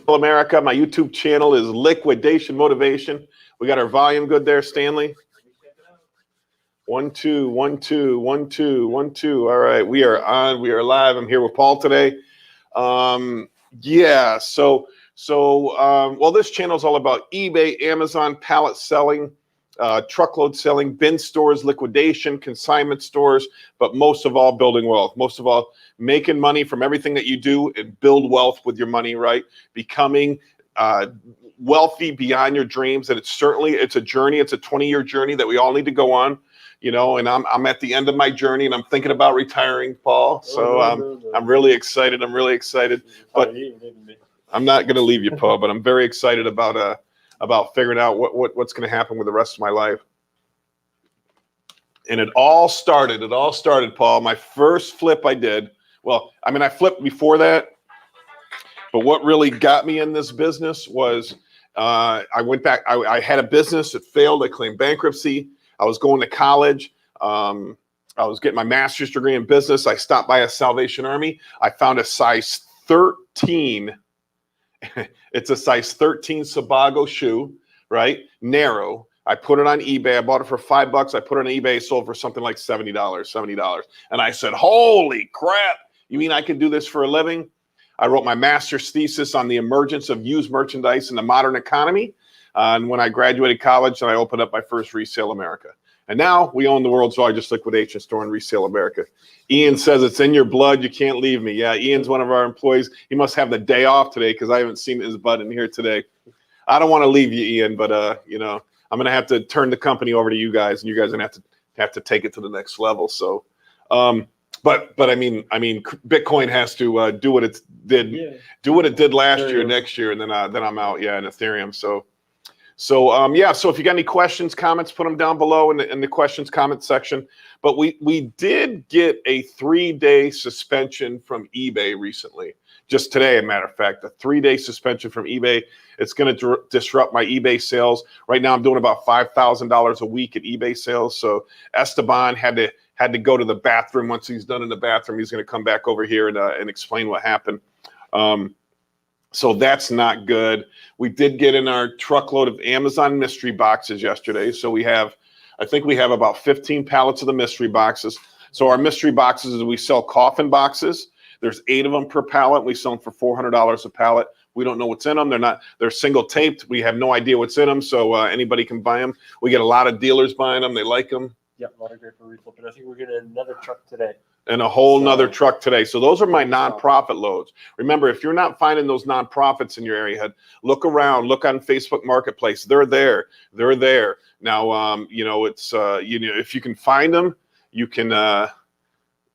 America. My YouTube channel is Liquidation Motivation. We got our volume good there, Stanley. 1 2 1 2 1 2 1 2. All right, we are on. We are live. I'm here with Paul today. Yeah. Well, this channel is all about eBay, Amazon, pallet selling, truckload selling, bin stores, liquidation, consignment stores, but most of all, building wealth. Most of all, making money from everything that you do and build wealth with your money, right? Becoming wealthy beyond your dreams. And it's a journey. It's a 20-year journey that we all need to go on. You know, and I'm at the end of my journey, and I'm thinking about retiring, Paul. So I'm really excited. I'm really excited. But I'm not going to leave you, Paul. But I'm very excited about figuring out what's going to happen with the rest of my life. And it all started, Paul. My first flip I did. Well, I mean, I flipped before that, but what really got me in this business was I went back. I had a business that failed. I claimed bankruptcy. I was going to college. I was getting my master's degree in business. I stopped by a Salvation Army. I found a size 13. It's a size 13 Sabago shoe, right? Narrow. I put it on eBay. I bought it for $5. I put it on eBay, sold for something like $70. And I said, holy crap. You mean I can do this for a living? I wrote my master's thesis on the emergence of used merchandise in the modern economy. And when I graduated college, I opened up my first Resale America. And now we own the world's largest liquidation store in Resale America. Ian says it's in your blood. You can't leave me. Yeah, Ian's one of our employees. He must have the day off today because I haven't seen his butt in here today. I don't want to leave you, Ian, but you know, I'm gonna have to turn the company over to you guys, and you guys are gonna have to take it to the next level. So, but I mean, Bitcoin has to do what it did last year, next year, and then I'm out. Yeah, and Ethereum. So if you got any questions, comments, put them down below in the questions comment section. But we did get a 3-day suspension from eBay recently. Just today, as a matter of fact, a 3-day suspension from eBay. It's going to disrupt my eBay sales. Right now, I'm doing about $5,000 a week at eBay sales. So Esteban had to go to the bathroom. Once he's done in the bathroom, he's going to come back over here and explain what happened. So that's not good. We did get in our truckload of Amazon mystery boxes yesterday. So I think we have about 15 pallets of the mystery boxes. So our mystery boxes is we sell coffin boxes. There's 8 of them per pallet. We sell them for $400 a pallet. We don't know what's in them. They're single taped. We have no idea what's in them. So anybody can buy them. We get a lot of dealers buying them. They like them. Yep, a lot of great for reflipping. I think we're getting another truck today. And a whole nother truck today. So those are my nonprofit loads. Remember, if you're not finding those nonprofits in your area, look around, look on Facebook Marketplace. They're there. They're there. Now, you know, it's, you know, if you can find them, you can,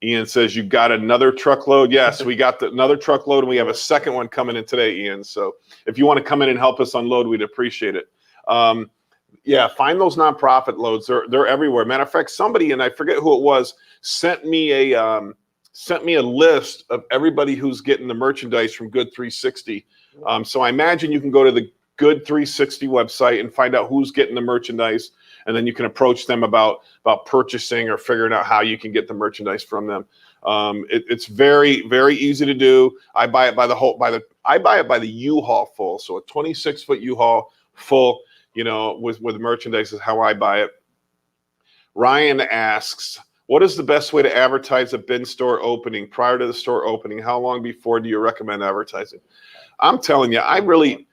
Ian says you got another truckload. Yes, we got another truckload, and we have a second one coming in today, Ian. So if you want to come in and help us unload, we'd appreciate it. Yeah, find those nonprofit loads. They're everywhere. Matter of fact, somebody, and I forget who it was, sent me a list of everybody who's getting the merchandise from Good 360. So I imagine you can go to the Good 360 website and find out who's getting the merchandise, and then you can approach them about purchasing or figuring out how you can get the merchandise from them. It's very, very easy to do. I buy it by the U-Haul full, so a 26-foot U-Haul full. You know, with merchandise is how I buy it. Ryan asks, what is the best way to advertise a bin store opening prior to the store opening? How long before do you recommend advertising? I'm telling you, I really,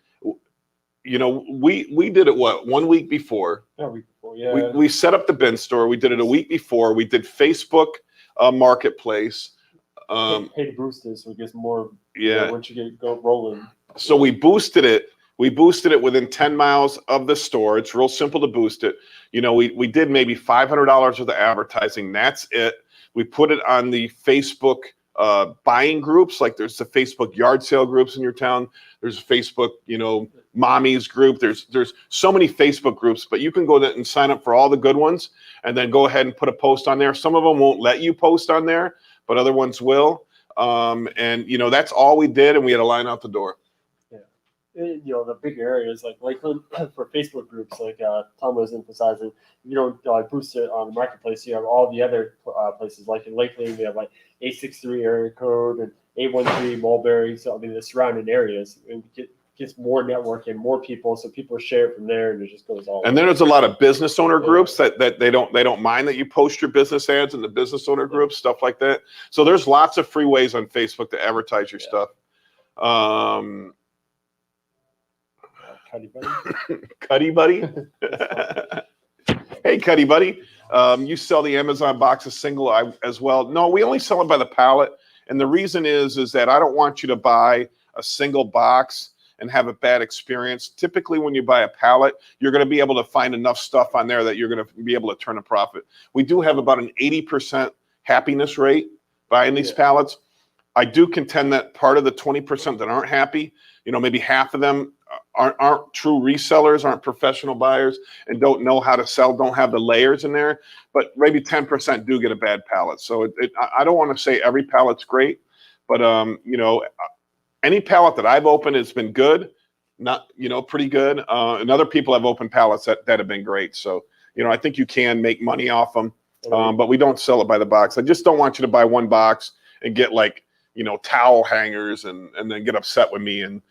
you know, we did it, 1 week before? Yeah, a week before, yeah. We set up the bin store. We did it a week before. We did Facebook Marketplace. Hey to boost it so it gets more, yeah. You know, once you go rolling. So we boosted it. We boosted it within 10 miles of the store. It's real simple to boost it. You know, we did maybe $500 worth of advertising. That's it. We put it on the Facebook buying groups. Like there's the Facebook yard sale groups in your town. There's a Facebook, you know, mommies group. There's so many Facebook groups, but you can go there and sign up for all the good ones and then go ahead and put a post on there. Some of them won't let you post on there, but other ones will. And, you know, that's all we did. And we had a line out the door. You know, the big areas like Lakeland for Facebook groups, like Tom was emphasizing, you don't boost it on the marketplace. You have all the other places, like in Lakeland, we have like 863 area code and 813, Mulberry. So I mean, the surrounding areas, and gets more networking, more people. So people share it from there, and it just goes all. And then there's a lot of business owner groups that they don't mind that you post your business ads in the business owner groups, stuff like that. So there's lots of free ways on Facebook to advertise your stuff. Cuddy Buddy. Cuddy Buddy. Hey, Cuddy Buddy. You sell the Amazon boxes single as well? No, we only sell it by the pallet. And the reason is that I don't want you to buy a single box and have a bad experience. Typically, when you buy a pallet, you're going to be able to find enough stuff on there that you're going to be able to turn a profit. We do have about an 80% happiness rate buying these pallets. I do contend that part of the 20% that aren't happy, maybe half of them aren't true resellers, aren't professional buyers, and don't know how to sell, don't have the layers in there. But maybe 10% do get a bad pallet. So I don't want to say every pallet's great, but any pallet that I've opened has been good, not pretty good. And other people have opened pallets that have been great. So I think you can make money off them, but we don't sell it by the box. I just don't want you to buy one box and get towel hangers and then get upset with me and.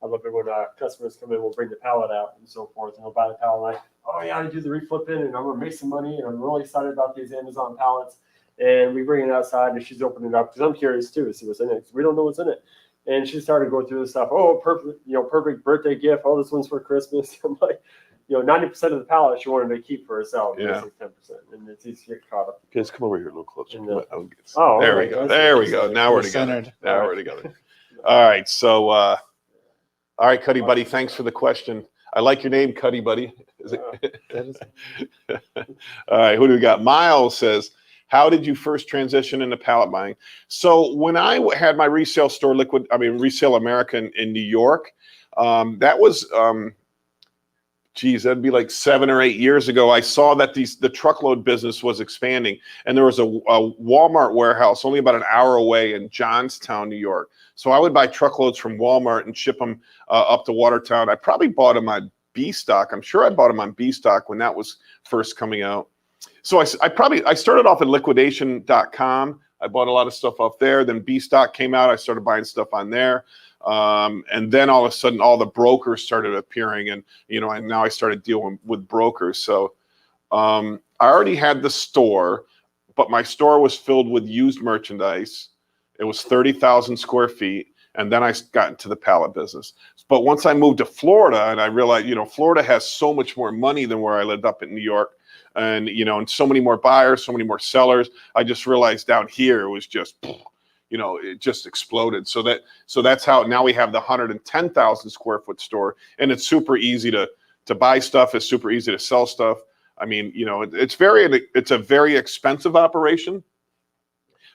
I love it when customers come in, we'll bring the pallet out and so forth, and they'll buy the pallet. Like, oh yeah, I do the reflipping, and I'm gonna make some money, and I'm really excited about these Amazon pallets. And we bring it outside, and she's opening it up because I'm curious too to see what's in it. Because we don't know what's in it. And she started going through this stuff. Oh, perfect birthday gift. Oh, this one's for Christmas. I'm like, 90% of the pallet she wanted to keep for herself. Yeah. 10%, and it's easy to get caught up. Guys, come over here a little closer. There we go. There we go. Now we're together. Now we're together. All right. So, all right, Cuddy Buddy. Thanks for the question. I like your name, Cuddy Buddy. Is it? All right. Who do we got? Miles says, how did you first transition into pallet buying? So when I had my resale store, Resale America in New York, that was, that'd be like 7 or 8 years ago. I saw that the truckload business was expanding, and there was a Walmart warehouse only about an hour away in Johnstown, New York. So I would buy truckloads from Walmart and ship them up to Watertown. I probably bought them on B-Stock. I'm sure I bought them on B-Stock when that was first coming out. So I started off at liquidation.com. I bought a lot of stuff off there. Then B-Stock came out. I started buying stuff on there. And then all of a sudden, all the brokers started appearing, and and now I started dealing with brokers. So I already had the store, but my store was filled with used merchandise. It was 30,000 square feet, and then I got into the pallet business. But once I moved to Florida, and I realized, Florida has so much more money than where I lived up in New York, and and so many more buyers, so many more sellers. I just realized down here it was just. It just exploded. So that's how now we have the 110,000 square foot store, and it's super easy to buy stuff. It's super easy to sell stuff. I mean, it's a very expensive operation,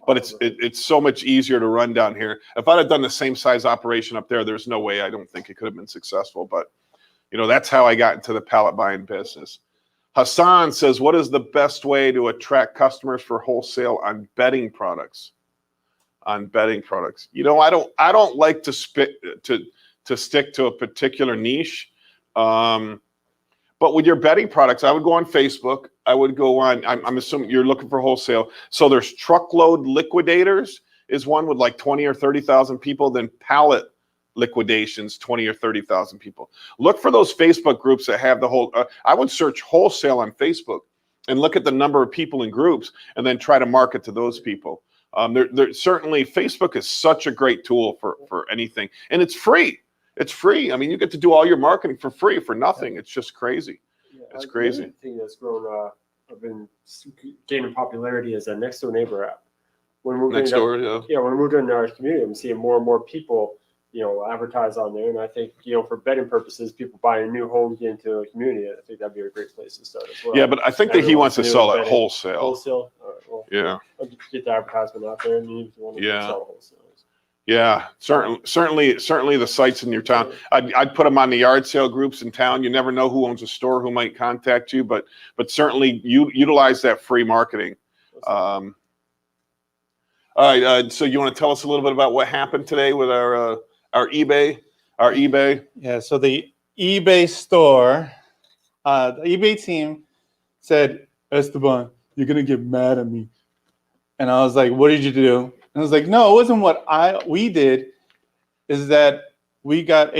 but it's so much easier to run down here. If I'd have done the same size operation up there, there's no way. I don't think it could have been successful. But that's how I got into the pallet buying business. Hassan says, what is the best way to attract customers for wholesale on bedding products? I don't like to stick to a particular niche. But with your bedding products, I would go on Facebook. I would go on, I'm assuming you're looking for wholesale. So there's Truckload Liquidators is one with like 20 or 30,000 people. Then Pallet Liquidations, 20 or 30,000 people. Look for those Facebook groups that have the whole, I would search wholesale on Facebook and look at the number of people in groups and then try to market to those people. Certainly, Facebook is such a great tool for anything, and it's free. It's free. I mean, you get to do all your marketing for free, for nothing. It's just crazy. It's crazy. The thing that's grown, I've been gaining popularity is a next door neighbor app. When we moved into our community, I'm seeing more and more people, advertise on there, and I think, for bedding purposes, people buying a new home, get into a community, I think that'd be a great place to start as well. Yeah, but I think that he wants to sell it wholesale. Wholesale? All right, well, yeah. I'll get the advertisement out there, and if you want to sell wholesale. Yeah, certainly the sites in your town. I'd put them on the yard sale groups in town. You never know who owns a store, who might contact you, but certainly you utilize that free marketing. All right, so you want to tell us a little bit about what happened today with our eBay? Yeah, so the eBay store, the eBay team said, Esteban, you're going to get mad at me. And I was like, what did you do? And I was like, no, it wasn't what we did. Is that we got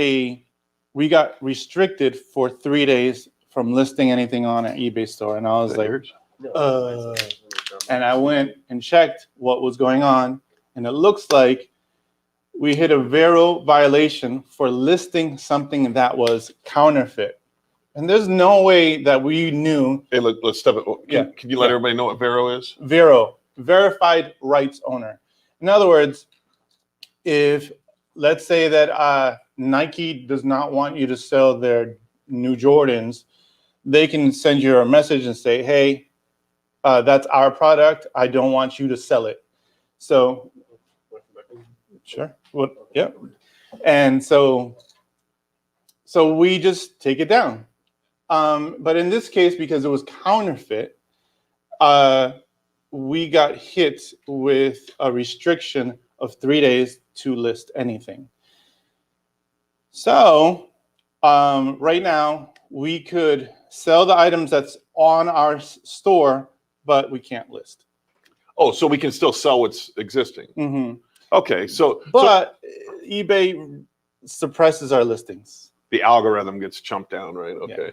restricted for 3 days from listing anything on an eBay store. And I was like, and I went and checked what was going on. And it looks like we hit a Vero violation for listing something that was counterfeit. And there's no way that we knew. Hey, let's step it. Can you let everybody know what Vero is? Vero, verified rights owner. In other words, if let's say that Nike does not want you to sell their new Jordans, they can send you a message and say, hey, that's our product. I don't want you to sell it. So, sure. What? Yeah. And so we just take it down. But in this case, because it was counterfeit, we got hit with a restriction of 3 days to list anything. So right now, we could sell the items that's on our store, but we can't list. Oh, so we can still sell what's existing. Mm-hmm. Okay, but eBay suppresses our listings. The algorithm gets chumped down, right? Okay. Yeah.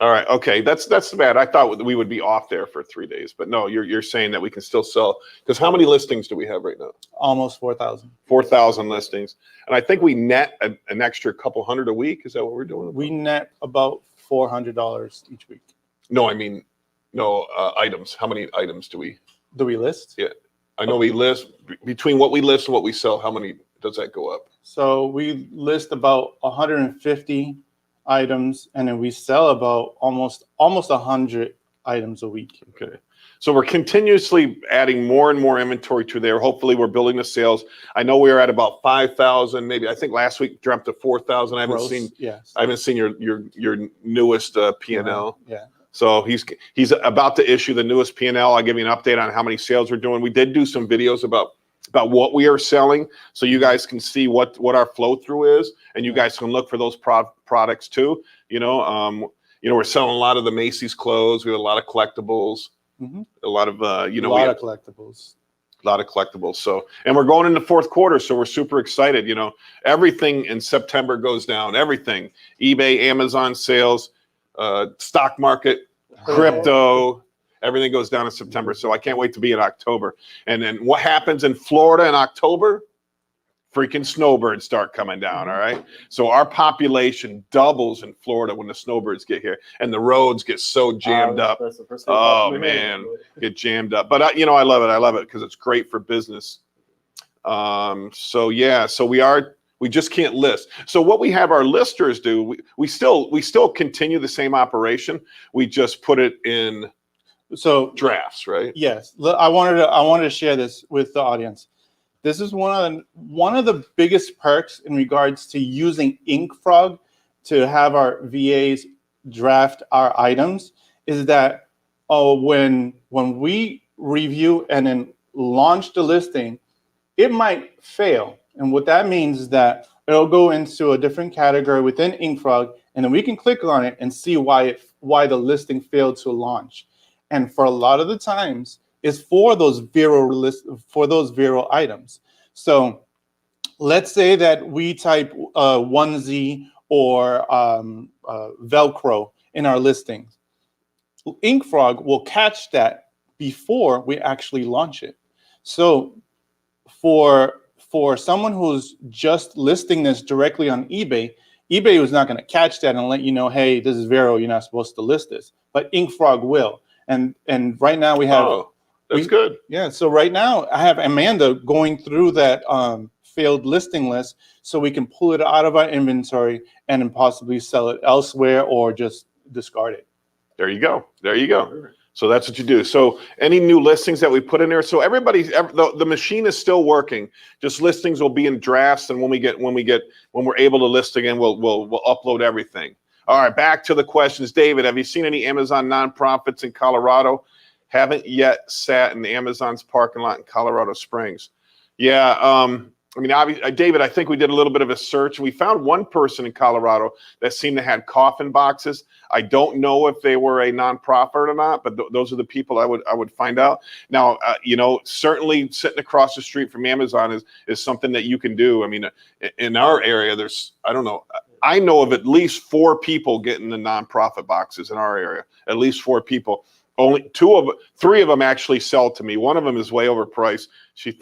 All right. Okay. That's bad. I thought we would be off there for 3 days, but no, you're saying that we can still sell, because how many listings do we have right now? Almost 4,000. 4,000 listings. And I think we net an extra couple hundred a week. Is that what we're doing? We net about $400 each week. No, I mean, no, items. How many items do we list? Yeah. I know we list between what we list and what we sell. How many does that go up? So we list about 150 items, and then we sell about almost 100 items a week. Okay. So we're continuously adding more and more inventory to there. Hopefully we're building the sales. I know we are at about 5,000, maybe. I think last week dreamt of 4,000. I haven't seen your newest P&L. Yeah. So he's about to issue the newest P&L. I'll give you an update on how many sales we're doing. We did do some videos about what we are selling, so you guys can see what our flow through is, and you guys can look for those products too. We're selling a lot of the Macy's clothes. We have a lot of collectibles, a lot of collectibles. A lot of collectibles. So, and we're going into fourth quarter, so we're super excited. Everything in September goes down. Everything, eBay, Amazon sales, stock market, crypto. Everything goes down in September, so I can't wait to be in October. And then what happens in Florida in October? Freaking snowbirds start coming down, all right? So our population doubles in Florida when the snowbirds get here, and the roads get so jammed up. Oh, man, get jammed up. But, I love it. I love it because it's great for business. So we just can't list. So what we have our listers do, we still continue the same operation. We just put it in drafts, right? Yes. I wanted to share this with the audience. This is one of the biggest perks in regards to using InkFrog to have our VAs draft our items is that when we review and then launch the listing, it might fail. And what that means is that it'll go into a different category within InkFrog, and then we can click on it and see why the listing failed to launch. And for a lot of the times, it's for those Vero items. So let's say that we type onesie or Velcro in our listings. InkFrog will catch that before we actually launch it. So for someone who's just listing this directly on eBay was not going to catch that and let you know, hey, this is Vero, you're not supposed to list this. But InkFrog will. And right now we have that's good. Yeah. So right now I have Amanda going through that failed listing list so we can pull it out of our inventory and then possibly sell it elsewhere or just discard it. There you go. So that's what you do. So any new listings that we put in there, so the machine is still working. Just listings will be in drafts, and when we're able to list again, we'll upload everything. All right, back to the questions. David, have you seen any Amazon nonprofits in Colorado? Haven't yet sat in Amazon's parking lot in Colorado Springs. Yeah, I mean, obviously, David, I think we did a little bit of a search. We found one person in Colorado that seemed to have coffin boxes. I don't know if they were a nonprofit or not, but those are the people I would find out. Now, certainly sitting across the street from Amazon is something that you can do. I mean, in our area, I know of at least 4 people getting the nonprofit boxes in our area. At least 4 people. Only 3 of them actually sell to me. One of them is way overpriced. She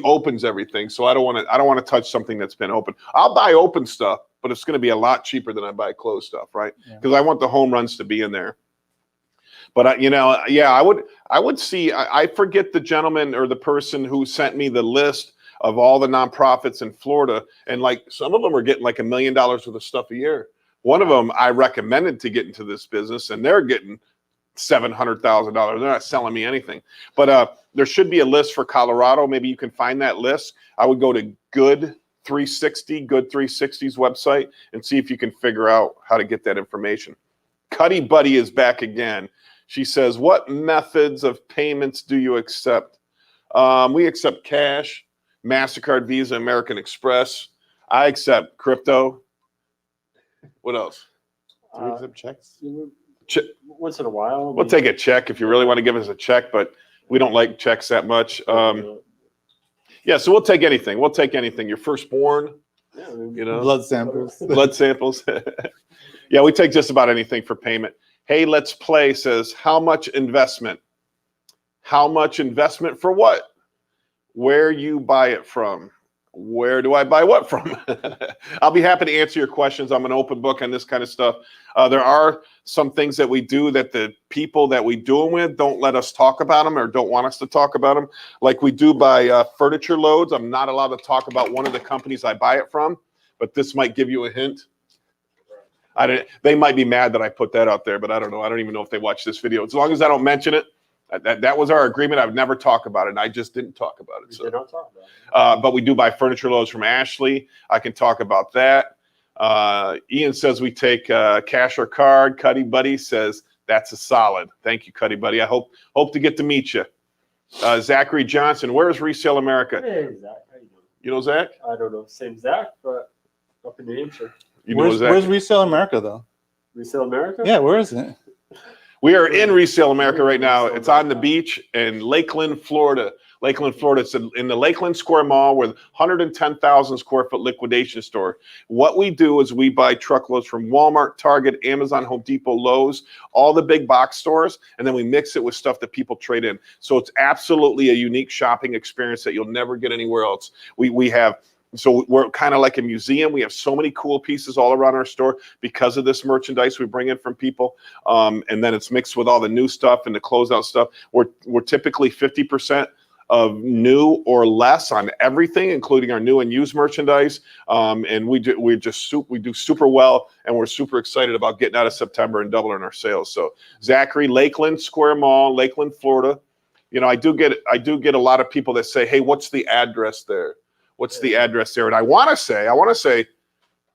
opens everything, so I don't want to touch something that's been open. I'll buy open stuff, but it's going to be a lot cheaper than I buy closed stuff, right? Because I want the home runs to be in there. But I would see. I forget the gentleman or the person who sent me the list of all the nonprofits in Florida, and like some of them are getting like $1 million worth of stuff a year. One of them I recommended to get into this business, and they're getting $700,000. They're not selling me anything. But there should be a list for Colorado. Maybe you can find that list. I would go to Good 360's website and see if you can figure out how to get that information. Cuddy Buddy is back again. She says, what methods of payments do you accept? We accept cash, MasterCard, Visa, American Express. I accept crypto. What else? Do we accept checks? Once in a while. We'll take a check if you really want to give us a check, but we don't like checks that much. Yeah, so we'll take anything. We'll take anything. Your firstborn, Blood samples. blood samples. Yeah, we take just about anything for payment. Hey, Let's Play says, how much investment? How much investment for what? Where you buy it from? Where do I buy what from? I'll be happy to answer your questions. I'm an open book on this kind of stuff. There are some things that we do that the people that we do them with don't let us talk about them or don't want us to talk about them. Like we do by furniture loads. I'm not allowed to talk about one of the companies I buy it from, but this might give you a hint. They might be mad that I put that out there, but I don't know. I don't even know if they watch this video. As long as I don't mention it, that was our agreement. I would never talk about it, and I just didn't talk about it. So. They don't talk about it. But we do buy furniture loads from Ashley. I can talk about that. Ian says we take cash or card. Cuddy Buddy says that's a solid. Thank you, Cuddy Buddy. I hope to get to meet you. Zachary Johnson, where's Resale America? Hey, Zach. How you doing? You know Zach? I don't know. Same Zach, but up in New Hampshire. You know Zach? Where's Resale America, though? Resale America? Yeah, where is it? We are in Resale America right now. It's on the beach in Lakeland, Florida. Lakeland, Florida. It's in the Lakeland Square Mall with 110,000 square foot liquidation store. What we do is we buy truckloads from Walmart, Target, Amazon, Home Depot, Lowe's, all the big box stores, and then we mix it with stuff that people trade in. So it's absolutely a unique shopping experience that you'll never get anywhere else. So we're kind of like a museum. We have so many cool pieces all around our store because of this merchandise we bring in from people. And then it's mixed with all the new stuff and the closeout stuff. We're typically 50% of new or less on everything, including our new and used merchandise. And we do super well, and we're super excited about getting out of September and doubling our sales. So Zachary, Lakeland Square Mall, Lakeland, Florida. I do get a lot of people that say, "Hey, what's the address there? What's the address there?" And I want to say,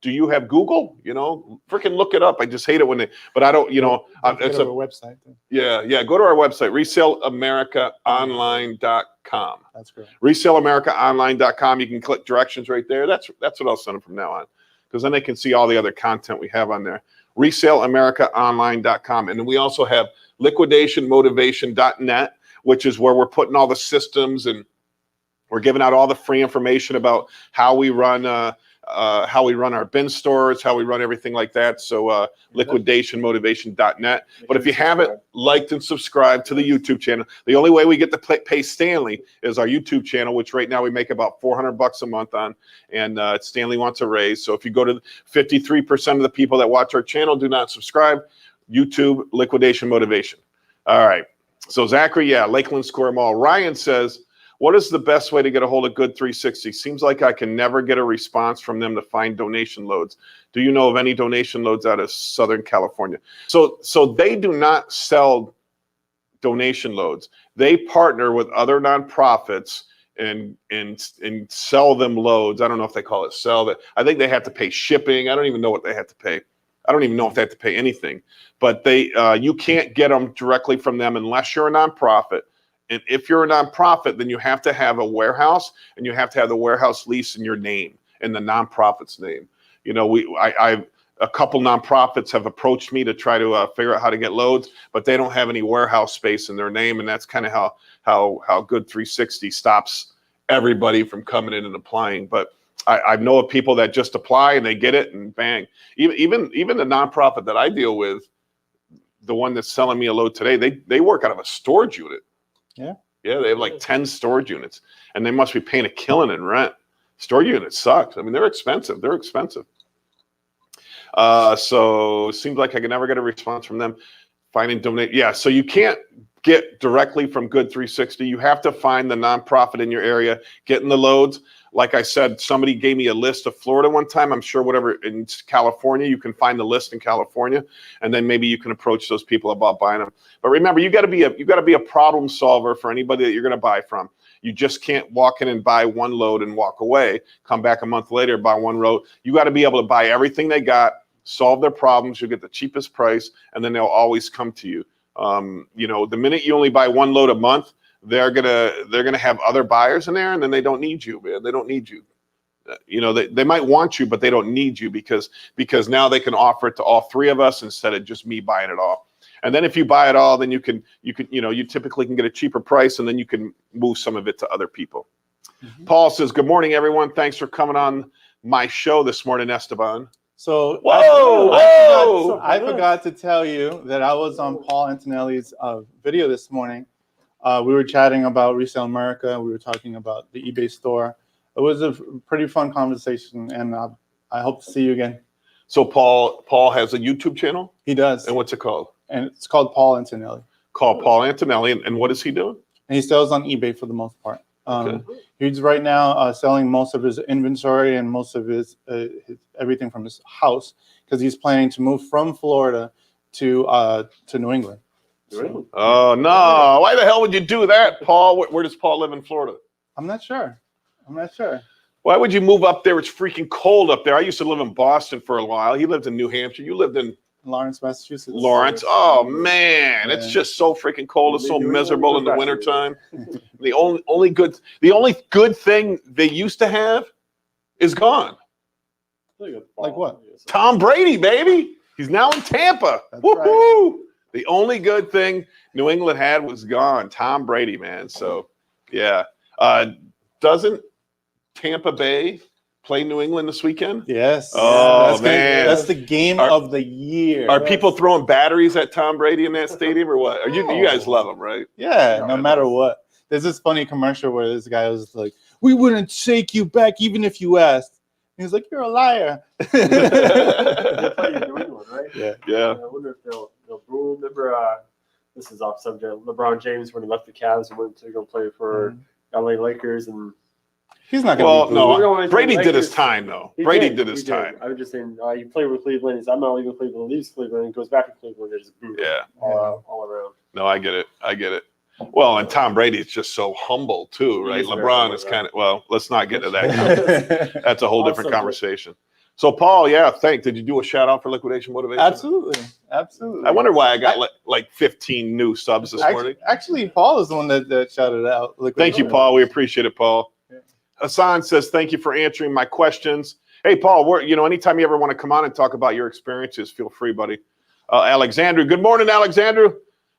do you have Google? Freaking look it up. I just hate it but I don't, It's a website. Yeah. Go to our website, resaleamericaonline.com. That's great. Resaleamericaonline.com. You can click directions right there. That's what I'll send them from now on, because then they can see all the other content we have on there. Resaleamericaonline.com. And then we also have liquidationmotivation.net, which is where we're putting all the systems, and we're giving out all the free information about how we run our Binstores, how we run everything like that. So liquidationmotivation.net. But if you haven't liked and subscribed to the YouTube channel, the only way we get to pay Stanley is our YouTube channel, which right now we make about $400 a month on, and Stanley wants a raise. So if you go to 53% of the people that watch our channel do not subscribe, YouTube, Liquidation Motivation. All right. So Zachary, Lakeland Square Mall. Ryan says, what is the best way to get a hold of Good 360? Seems like I can never get a response from them to find donation loads. Do you know of any donation loads out of Southern California? So they do not sell donation loads. They partner with other nonprofits and sell them loads. I don't know if they call it sell. I think they have to pay shipping. I don't even know what they have to pay. I don't even know if they have to pay anything. But you can't get them directly from them unless you're a nonprofit. And if you're a nonprofit, then you have to have a warehouse, and you have to have the warehouse lease in your name, in the nonprofit's name. You know, a couple nonprofits have approached me to try to figure out how to get loads, but they don't have any warehouse space in their name, and that's kind of how Good 360 stops everybody from coming in and applying. But I know of people that just apply and they get it, and bang. Even the nonprofit that I deal with, the one that's selling me a load today, they work out of a storage unit. Yeah, they have like 10 storage units, and they must be paying a killing in rent. Storage units suck. I mean, they're expensive. So it seems like I can never get a response from them. Finding donate. Yeah, so you can't get directly from Good 360. You have to find the nonprofit in your area, getting the loads. Like I said, somebody gave me a list of Florida one time. I'm sure whatever in California, you can find the list in California, and then maybe you can approach those people about buying them. But remember, you got to be a problem solver for anybody that you're going to buy from. You just can't walk in and buy one load and walk away. Come back a month later, buy one load. You got to be able to buy everything they got, solve their problems. You'll get the cheapest price, and then they'll always come to you. You know, the minute you only buy one load a month, they're gonna have other buyers in there, and then they don't need you, man. They don't need you. You know, they might want you, but they don't need you because now they can offer it to all three of us instead of just me buying it all. And then if you buy it all, then you typically can get a cheaper price, and then you can move some of it to other people. Mm-hmm. Paul says, "Good morning, everyone. Thanks for coming on my show this morning, Esteban." So I forgot to tell you that I was on Paul Antonelli's video this morning. We were chatting about Resale America. We were talking about the eBay store. It was a pretty fun conversation, and I hope to see you again. So Paul has a YouTube channel? He does. And what's it called? And it's called Paul Antonelli. Called Paul Antonelli. And what is he doing? And he sells on eBay for the most part. Okay. He's right now selling most of his inventory and most of his everything from his house, because he's planning to move from Florida to New England. So, Oh no! Why the hell would you do that, Paul? Where does Paul live in Florida? I'm not sure. Why would you move up there? It's freaking cold up there. I used to live in Boston for a while. He lived in New Hampshire. You lived in Lawrence, Massachusetts. Lawrence. Oh man, it's just so freaking cold. It's so miserable in the wintertime. The only good thing they used to have is gone. Like what? Tom Brady, baby. He's now in Tampa. Woohoo! Right. The only good thing New England had was gone. Tom Brady, man. So, yeah. Doesn't Tampa Bay play New England this weekend? Yes. Oh, man. That's the game of the year. Are people throwing batteries at Tom Brady in that stadium or what? You guys love him, right? Yeah, no matter what. There's this funny commercial where this guy was like, "We wouldn't take you back even if you asked." And he's like, "You're a liar." They play in New England, right? Yeah. I wonder if they'll boom. Remember, this is off subject. LeBron James, when he left the Cavs and went to go play for LA Lakers, and he's not going to be booed. No, Brady did his time, though. Brady did his time. I was just saying, you play with Cleveland. I'm not leaving Cleveland. Leaves Cleveland and goes back to Cleveland. They just booed all around. No, I get it. Well, and Tom Brady is just so humble too, right? LeBron is kind of, well, let's not get into that. That's a whole different conversation. So, Paul, did you do a shout out for Liquidation Motivation? Absolutely. I wonder why I got like 15 new subs this morning. Actually, Paul is the one that shouted out. Thank you, Paul. We appreciate it, Paul. Yeah. Hassan says, "Thank you for answering my questions." Hey, Paul, anytime you ever want to come on and talk about your experiences, feel free, buddy. Alexandru, good morning, Alexandru.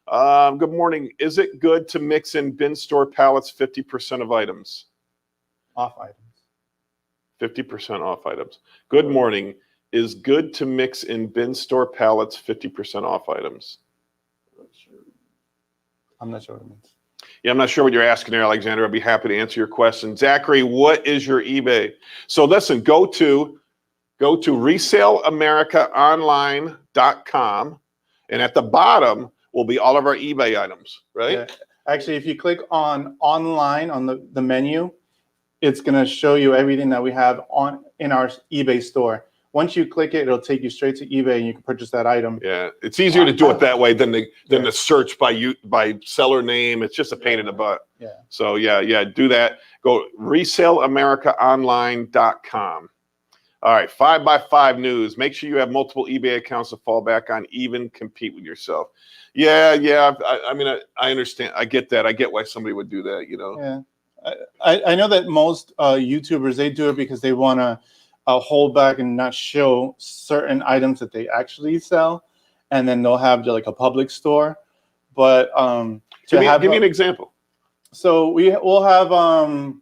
Good morning. Is it good to mix in bin store pallets 50% of items? Off items. 50% off items. Good morning. Is good to mix in bin store pallets 50% off items? I'm not sure what it means. Yeah, I'm not sure what you're asking there, Alexander. I'd be happy to answer your question. Zachary, what is your eBay? So listen, go to resaleamericaonline.com, and at the bottom will be all of our eBay items, right? Yeah. Actually, if you click on online on the menu, it's going to show you everything that we have in our eBay store. Once you click it, it'll take you straight to eBay, and you can purchase that item. Yeah, it's easier to do it that way than the search by seller name. It's just a pain in the butt. Yeah. So yeah, do that. Go resaleamericaonline.com. All right, 5x5 news. Make sure you have multiple eBay accounts to fall back on, even compete with yourself. Yeah. I mean, I understand. I get that. I get why somebody would do that, you know. Yeah. I know that most YouTubers, they do it because they want to hold back and not show certain items that they actually sell, and then they'll have like a public store. But Give me an example. So we'll have the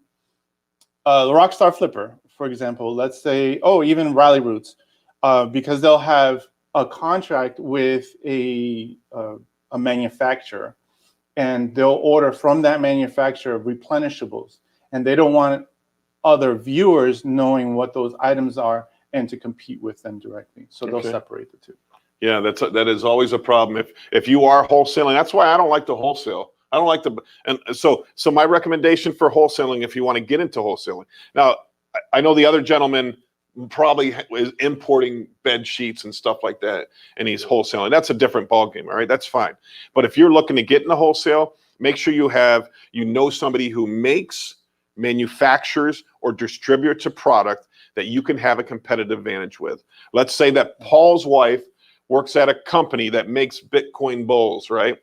Rockstar Flipper, for example. Let's say, even Rally Roots, because they'll have a contract with a manufacturer, and they'll order from that manufacturer replenishables, and they don't want other viewers knowing what those items are and to compete with them directly. So they'll separate the two. Yeah, that is always a problem. If you are wholesaling, that's why I don't like to wholesale. I don't like to, and so my recommendation for wholesaling, if you want to get into wholesaling. Now, I know the other gentleman probably is importing bed sheets and stuff like that, and he's wholesaling. That's a different ballgame, all right? That's fine. But if you're looking to get into wholesale, make sure you know somebody who makes, manufactures, or distributes a product that you can have a competitive advantage with. Let's say that Paul's wife works at a company that makes Bitcoin bowls, right?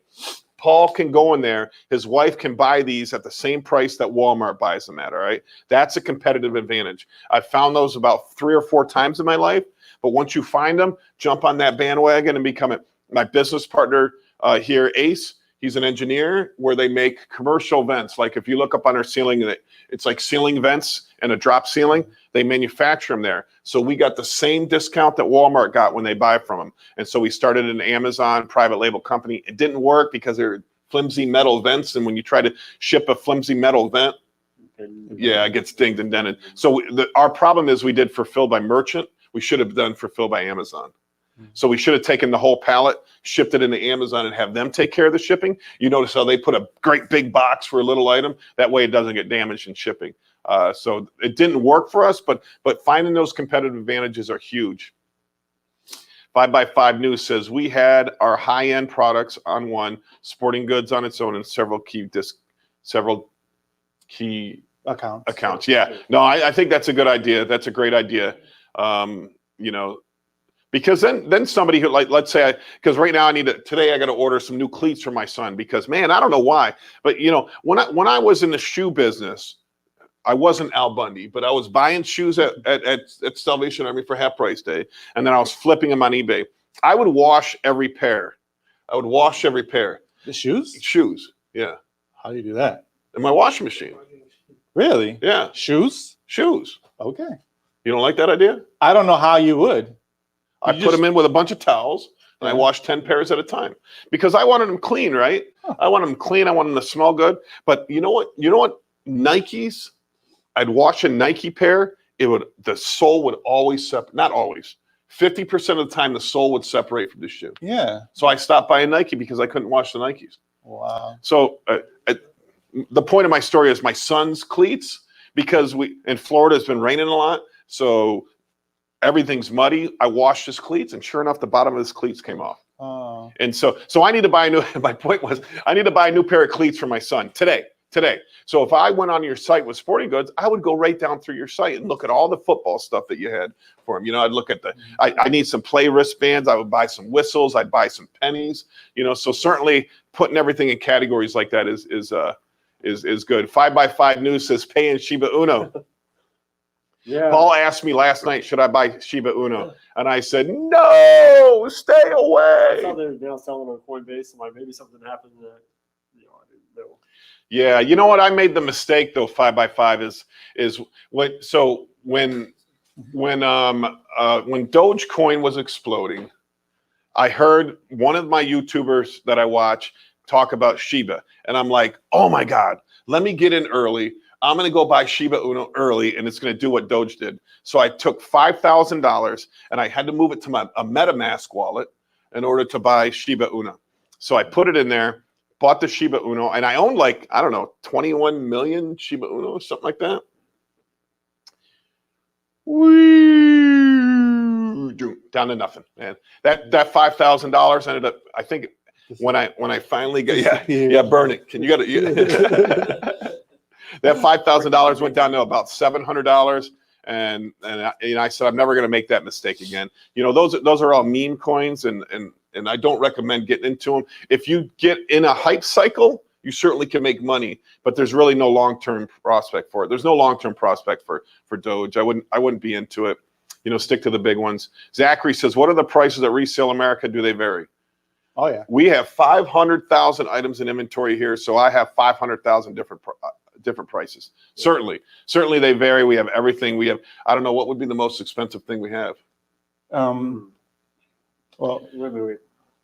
Paul can go in there. His wife can buy these at the same price that Walmart buys them at, all right? That's a competitive advantage. I've found those about 3 or 4 times in my life, but once you find them, jump on that bandwagon and become it. My business partner here, Ace, he's an engineer where they make commercial vents. Like if you look up on our ceiling, it's like ceiling vents and a drop ceiling. They manufacture them there. So we got the same discount that Walmart got when they buy from them. And so we started an Amazon private label company. It didn't work because they're flimsy metal vents. And when you try to ship a flimsy metal vent, yeah, it gets dinged and dented. So our problem is we did fulfilled by merchant. We should have done fulfilled by Amazon. So we should have taken the whole pallet, shipped it into Amazon, and have them take care of the shipping. You notice how they put a great big box for a little item. That way it doesn't get damaged in shipping. So it didn't work for us, but finding those competitive advantages are huge. 5x5 News says we had our high-end products on one, sporting goods on its own, and several key accounts. Yeah, no, I think that's a good idea. That's a great idea. Because then somebody who, like, let's say, because right now today I got to order some new cleats for my son because, man, I don't know why, but when I was in the shoe business, I wasn't Al Bundy, but I was buying shoes at Salvation Army for half price day, and then I was flipping them on eBay. I would wash every pair. The shoes? Shoes, yeah. How do you do that? In my washing machine. Really? Yeah. Shoes? Okay. You don't like that idea? I don't know how you would. I put them in with a bunch of towels, and I wash 10 pairs at a time because I wanted them clean, right? Huh. I want them clean. I want them to smell good. But you know what? Nikes, I'd wash a Nike pair. The sole would always separate. Not always. 50% of the time, the sole would separate from the shoe. Yeah. So I stopped buying Nike because I couldn't wash the Nikes. Wow. So the point of my story is my son's cleats, because in Florida it's been raining a lot, so everything's muddy. I washed his cleats, and sure enough, the bottom of his cleats came off. Oh. And so I need to buy a new. My point was, I need to buy a new pair of cleats for my son today. So if I went on your site with sporting goods, I would go right down through your site and look at all the football stuff that you had for him. I'd look at I need some play wristbands. I would buy some whistles. I'd buy some pennies. So certainly putting everything in categories like that is good. 5x5 News says pay in Shiba Uno. Yeah. Paul asked me last night, should I buy Shiba Uno? And I said, no, stay away. I saw they're now selling on Coinbase, so maybe something happened that I didn't know. Yeah, you know what? I made the mistake though. 5x5 is when Dogecoin was exploding, I heard one of my YouTubers that I watch talk about Shiba, and I'm like, oh my God, let me get in early. I'm going to go buy Shiba Uno early, and it's going to do what Doge did. So I took $5,000, and I had to move it to a MetaMask wallet in order to buy Shiba Uno. So I put it in there, bought the Shiba Uno, and I owned 21 million Shiba Uno, something like that. Down to nothing, man. That $5,000 ended up, I think, when I finally got burn it. That $5,000 went down to about $700, I said, I'm never going to make that mistake again. You know, those are all meme coins, and I don't recommend getting into them. If you get in a hype cycle, you certainly can make money, but there's really no long-term prospect for it. There's no long-term prospect for Doge. I wouldn't be into it. You know, stick to the big ones. Zachary says, what are the prices at Resale America? Do they vary? Oh yeah. We have 500,000 items in inventory here, so I have 500,000 different prices. Certainly they vary. We have everything. We have, I don't know, what would be the most expensive thing we have? Well, Maybe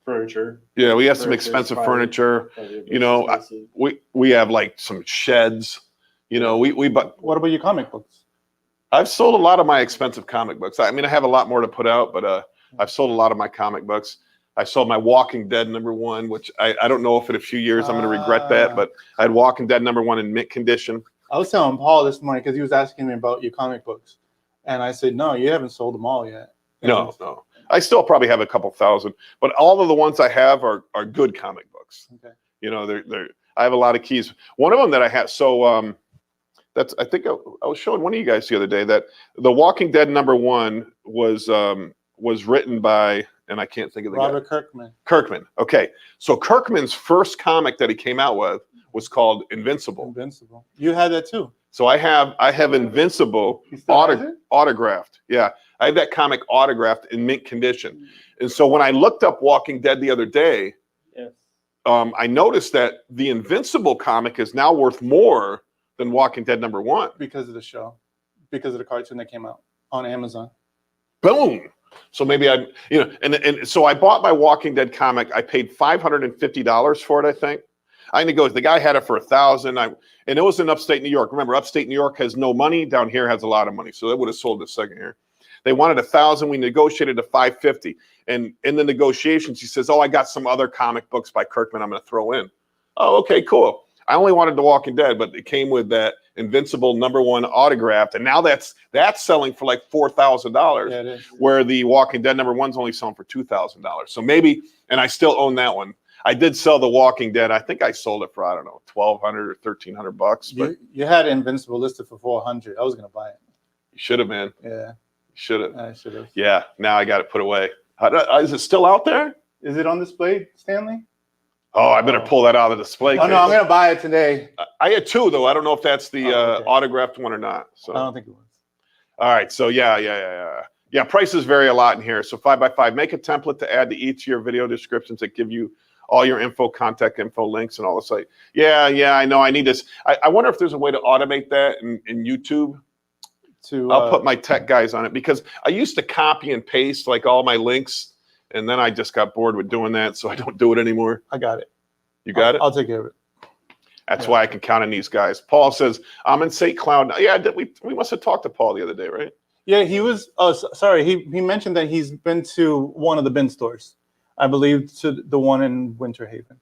furniture. Yeah, we have some expensive furniture. You know, we have like some sheds. You know, but what about your comic books? I've sold a lot of my expensive comic books. I mean, I have a lot more to put out, but I've sold a lot of my comic books. I sold my Walking Dead #1, which I don't know if in a few years I'm going to regret that, but I had Walking Dead #1 in mint condition. I was telling Paul this morning because he was asking me about your comic books, and I said, no, you haven't sold them all yet. No. I still probably have a couple thousand, but all of the ones I have are good comic books. Okay. You know, I have a lot of keys. One of them that I have, so I think I was showing one of you guys the other day that the Walking Dead #1 was written by, and I can't think of the Robert guy. Kirkman. Okay, so Kirkman's first comic that he came out with was called Invincible. You had that too. So I have Invincible autographed. Yeah, I have that comic autographed in mint condition. And so when I looked up Walking Dead the other day, yes. I noticed that the Invincible comic is now worth more than Walking Dead #1 because of the show, because of the cartoon that came out on Amazon. Boom. So maybe and so I bought my Walking Dead comic. I paid $550 for it, I think. I negotiated. The guy had it for $1,000. And it was in upstate New York. Remember, upstate New York has no money. Down here has a lot of money. So it would have sold it second here. They wanted $1,000. We negotiated to $550. And in the negotiations, he says, "Oh, I got some other comic books by Kirkman I'm going to throw in." Oh, okay, cool. I only wanted The Walking Dead, but it came with that Invincible #1 autographed, and now that's selling for like $4,000. Yeah, it is. Where the Walking Dead #1's only selling for $2,000. So maybe, and I still own that one. I did sell The Walking Dead. I think I sold it for, I don't know, $1,200 or $1,300. But you had Invincible listed for $400. I was gonna buy it. you should have, man. Yeah, Should have. I should have. Yeah. Now I got it put away. Is it still out there? Is it on display, Stanley? Oh, I better pull that out of the display Oh case. no, I'm gonna buy it today. I had two though. I don't know if that's the okay. autographed one or not. So I don't think it was. all right. So yeah. Prices vary a lot in here. So 5x5. Make a template to add to each of your video descriptions that give you all your info, contact info, links, and all the site. Yeah. I know. I need this. I wonder if there's a way to automate that in YouTube. I'll put my tech guys on it because I used to copy and paste like all my links, and then I just got bored with doing that, so I don't do it anymore. I got it. You got it? I'll take care of it. That's why I can count on these guys. Paul says, I'm in St. Cloud. Yeah, we must have talked to Paul the other day, right? Yeah, he was. Oh, sorry. He mentioned that he's been to one of the Binstores, I believe, to the one in Winter Haven.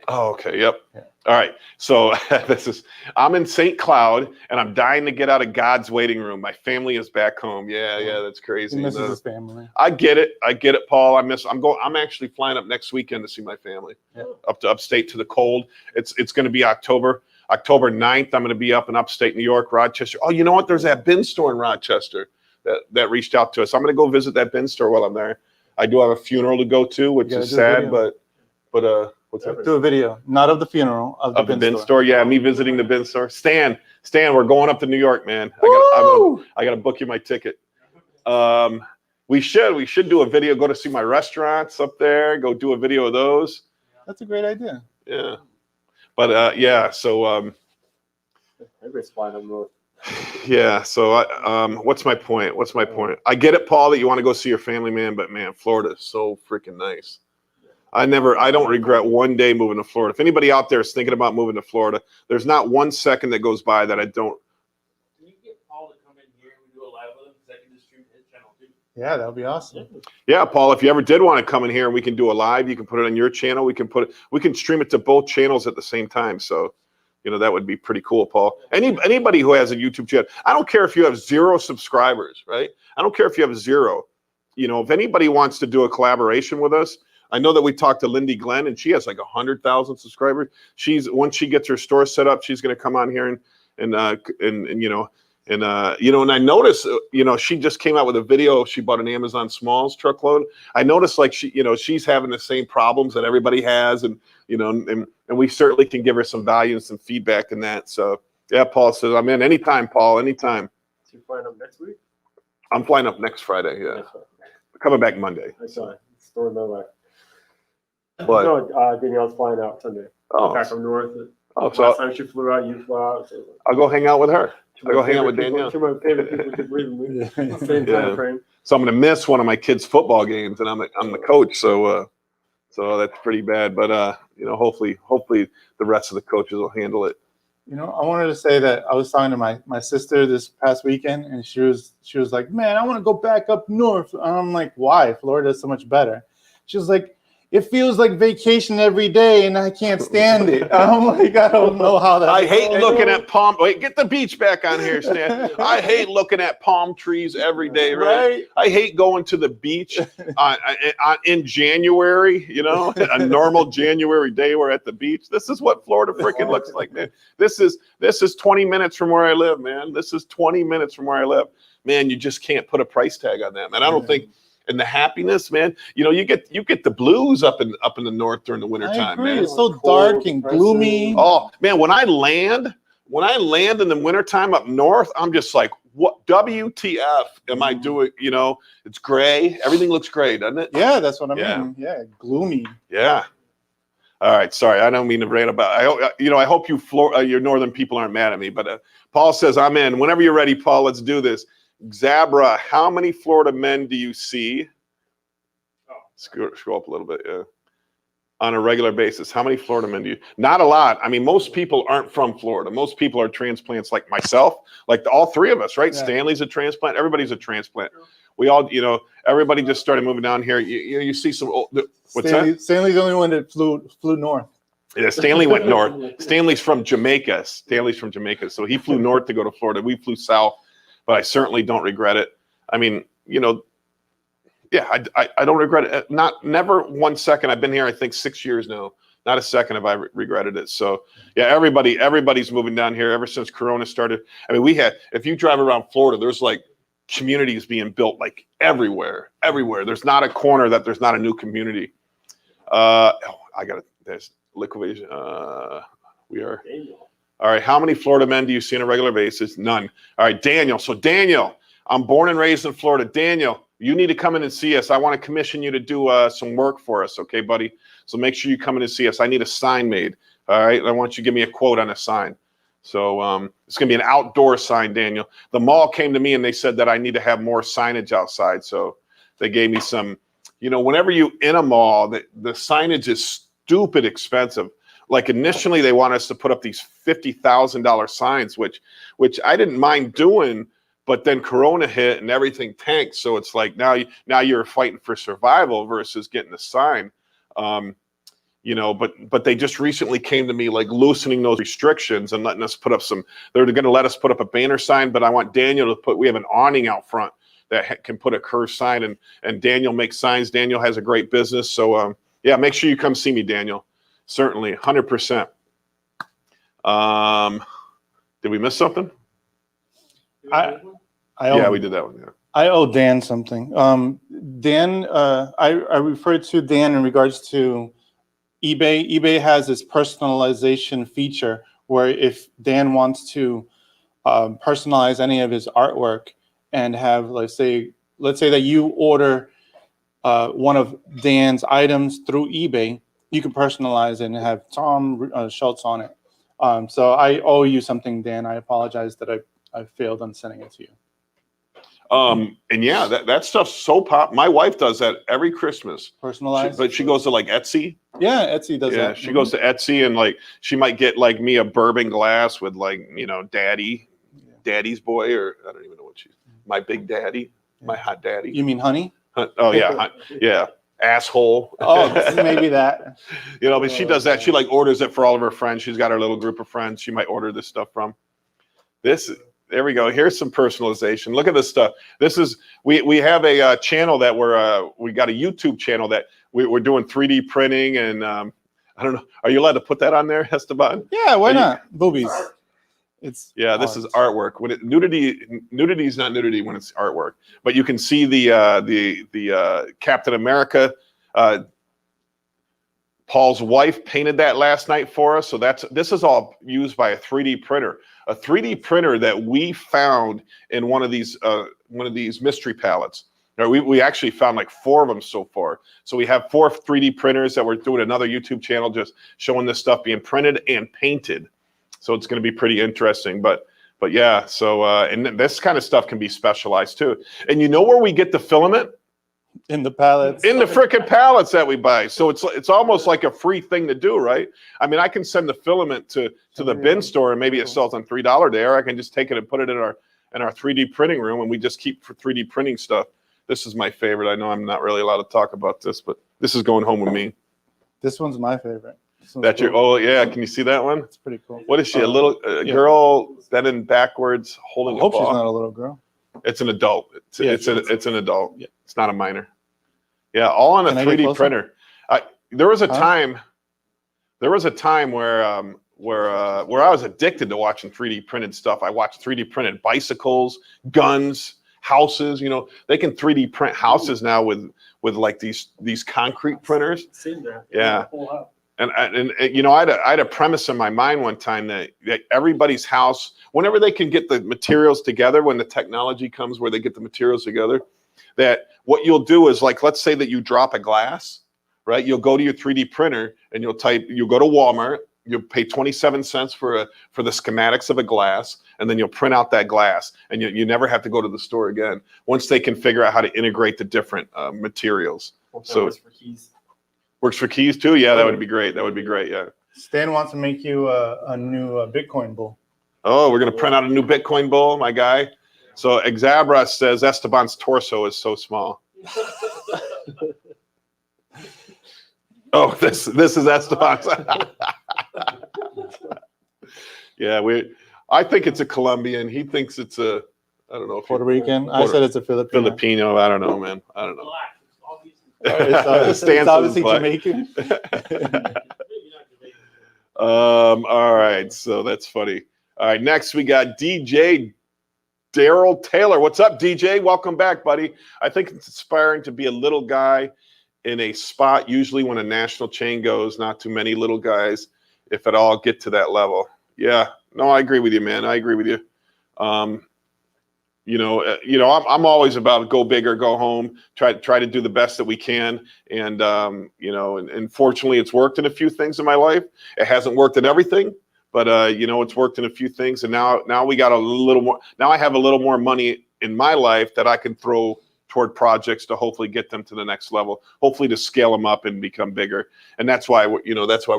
Oh, okay. Yep. Yeah. All right. So I'm in St. Cloud, and I'm dying to get out of God's waiting room. My family is back home. Yeah, that's crazy. He misses his family. I get it, Paul. I'm actually flying up next weekend to see my family. Yeah. Up to upstate to the cold. It's going to be October 9th. I'm going to be up in upstate New York, Rochester. Oh, you know what? There's that bin store in Rochester that reached out to us. I'm going to go visit that bin store while I'm there. I do have a funeral to go to, which is sad, but what's that? Do a video, not of the funeral, of the bin store. Yeah, me visiting the bin store. Stan, we're going up to New York, man. I got to book you my ticket. We should do a video. Go to see my restaurants up there. Go do a video of those. That's a great idea. Yeah, but yeah. So everybody's flying up north. yeah. So what's my point? I get it, Paul, that you want to go see your family, man. But man, Florida is so freaking nice. I don't regret one day moving to Florida. If anybody out there is thinking about moving to Florida, there's not 1 second that goes by that I don't. Can you get Paul to come in here and we do a live with him? Because I can just stream his channel too. Yeah, that would be awesome. Yeah, Paul, if you ever did want to come in here and we can do a live, you can put it on your channel. We can stream it to both channels at the same time. So, that would be pretty cool, Paul. Anybody who has a YouTube channel, I don't care if you have 0 subscribers, right? I don't care if you have 0. If anybody wants to do a collaboration with us, I know that we talked to Lindy Glenn, and she has like 100,000 subscribers. Once she gets her store set up, she's going to come on here and And and I noticed, she just came out with a video. She bought an Amazon Smalls truckload. I noticed like she's having the same problems that everybody has, and and we certainly can give her some value and some feedback in that. So yeah, Paul says I'm in anytime, Paul, anytime. So you flying up next week? I'm flying up next Friday. Yeah, Next Friday. coming back Monday. I saw it. Story of my life. What? No, Danielle's flying out Sunday. Oh, Back from north. oh, Last so time she flew out, you flew out. So I'll go hang out with her. two I'll go of my hang out with favorite people- Danielle. Two of my favorite people to believe in me. Same Yeah. time frame. So I'm going to miss one of my kids' football games, and I'm the coach. So that's pretty bad. But hopefully the rest of the coaches will handle it. I wanted to say that I was talking to my sister this past weekend, and she was like, "Man, I want to go back up north." And I'm like, "Why? Florida's so much better." She was like, "It feels like vacation every day, and I can't stand it." I'm like, "I don't know how that." I hate looking at palm. Wait, get the beach back on here, Stan. I hate looking at palm trees every day, right? I hate going to the beach in January. A normal January day we're at the beach. This is what Florida freaking looks like, man. This is 20 minutes from where I live, man. This is 20 minutes from where I live, man. You just can't put a price tag on that, man. I don't think. And the happiness, man. You get the blues up in the north during the wintertime, man. It's so dark and gloomy. Oh man, when I land in the wintertime up north, I'm just like, what WTF am I doing? It's gray. Everything looks gray, doesn't it? Yeah, that's what I Yeah. mean. Yeah, gloomy. Yeah. All right. Sorry, I don't mean to rant about. I hope your northern people aren't mad at me. But Paul says I'm in. Whenever you're ready, Paul. Let's do this. Zabra, how many Florida men do you see? Scroll up a little bit, yeah. On a regular basis, how many Florida men do you? Not a lot. I mean, most people aren't from Florida. Most people are transplants like myself, like all three of us, right? Yeah. Stanley's a transplant. Everybody's a transplant. We all, everybody just started moving down here. You see some. What's that? Stanley's the only one that flew north. Yeah, Stanley went north. Stanley's from Jamaica. So he flew north to go to Florida. We flew south, but I certainly don't regret it. I mean, yeah, I don't regret it. Never 1 second. I've been here, I think, 6 years now. Not a second have I regretted it. So yeah, everybody's moving down here ever since Corona started. I mean, if you drive around Florida, there's like communities being built like everywhere. There's not a corner that there's not a new community. There's liquidation. We are. Daniel. All right. How many Florida men do you see on a regular basis? None. All right, Daniel. So Daniel, I'm born and raised in Florida. Daniel, you need to come in and see us. I want to commission you to do some work for us. Okay, buddy? So make sure you come in and see us. I need a sign made. All right. I want you to give me a quote on a sign. So it's going to be an outdoor sign, Daniel. The mall came to me and they said that I need to have more signage outside. So they gave me some, whenever you in a mall, the signage is stupid expensive. Like initially they want us to put up these $50,000 signs, which I didn't mind doing, but then Corona hit and everything tanked. So it's like now you're fighting for survival versus getting a sign. But they just recently came to me like loosening those restrictions and letting us put up they're going to let us put up a banner sign, but I want Daniel to we have an awning out front that can put a curved sign and Daniel makes signs. Daniel has a great business. So yeah, make sure you come see me, Daniel. Certainly, 100%. Did we miss something? Yeah, we did that one. Yeah. I owe Dan something. Dan, I referred to Dan in regards to eBay. eBay has this personalization feature where if Dan wants to personalize any of his artwork and have, let's say that you order one of Dan's items through eBay, you can personalize it and have Tom Schultz on it. So I owe you something, Dan. I apologize that I failed on sending it to you. And yeah, that stuff's so pop. My wife does that every Christmas. Personalized? But she goes to like Etsy. Yeah, Etsy does that. Yeah, she goes to Etsy and like she might get like me a bourbon glass with like, daddy's boy, or I don't even know what my big daddy, my hot daddy. You mean honey? Oh yeah, yeah. Asshole. Oh, maybe that. But she does that. She like orders it for all of her friends. She's got her little group of friends she might order this stuff from. There we go. Here's some personalization. Look at this stuff. This is we have a channel that we got a YouTube channel that we're doing 3D printing and I don't know. Are you allowed to put that on there, Esteban? Yeah, why not? Boobies. Yeah, this is art. artwork. When nudity is not nudity when it's artwork. But you can see the Captain America. Paul's wife painted that last night for us. So this is all used by a 3D printer. A 3D printer that we found in one of these mystery pallets. Now, we actually found like 4 of them so far. So we have 4 3D printers that we're doing another YouTube channel just showing this stuff being printed and painted. So it's going to be pretty interesting. But yeah, so and this kind of stuff can be specialized too. And you know where we get the filament? In the pallets. In the frickin' pallets that we buy. So it's almost like a free thing to do, right? I mean, I can send the filament to the bin store and maybe it sells on $3 there. I can just take it and put it in our 3D printing room and we just keep for 3D printing stuff. This is my favorite. I know I'm not really allowed to talk about this, but this is going home with me. This one's my favorite. That's cool. Oh yeah, can you see that one? It's pretty cool. What is she? A little girl bending backwards holding I hope a ball. she's not a little girl. It's an adult. It's an adult. Yeah. It's not a minor. Yeah, all on a 3D printer. There was a time where I was addicted to watching 3D printed stuff. I watched 3D printed bicycles, guns, houses. You know, they can 3D print houses now with like these concrete printers. Seen that. Yeah. And you know, I had a premise in my mind one time that everybody's house, whenever they can get the materials together, when the technology comes where they get the materials together, that what you'll do is, like, let's say that you drop a glass, right? You'll go to your 3D printer and you'll go to Walmart, you'll pay 27 cents for the schematics of a glass, and then you'll print out that glass, and you never have to go to the store again once they can figure out how to integrate the different materials. So for keys. Works for keys too? Yeah, that would be great. That would be great, yeah. Stan wants to make you a new Bitcoin bull. Oh, we're going to print out a new Bitcoin bull, my guy. So Exabra says Esteban's torso is so small. Oh, this is Esteban's. Yeah, I think it's a Colombian. He thinks it's I don't know. Puerto Rican. I said it's a Filipino. Filipino. I don't know, man. I don't know. Black. It's obviously Jamaican. All right, so that's funny. All right, next we got DJ Daryl Taylor. What's up, DJ? Welcome back, buddy. I think it's inspiring to be a little guy in a spot. Usually when a national chain goes, not too many little guys, if at all, get to that level. Yeah, no, I agree with you, man. I agree with you. I'm always about go big or go home. Try to do the best that we can, and and fortunately, it's worked in a few things in my life. It hasn't worked in everything, but it's worked in a few things. And now we got a little more. Now I have a little more money in my life that I can throw toward projects to hopefully get them to the next level, hopefully to scale them up and become bigger. And that's why we're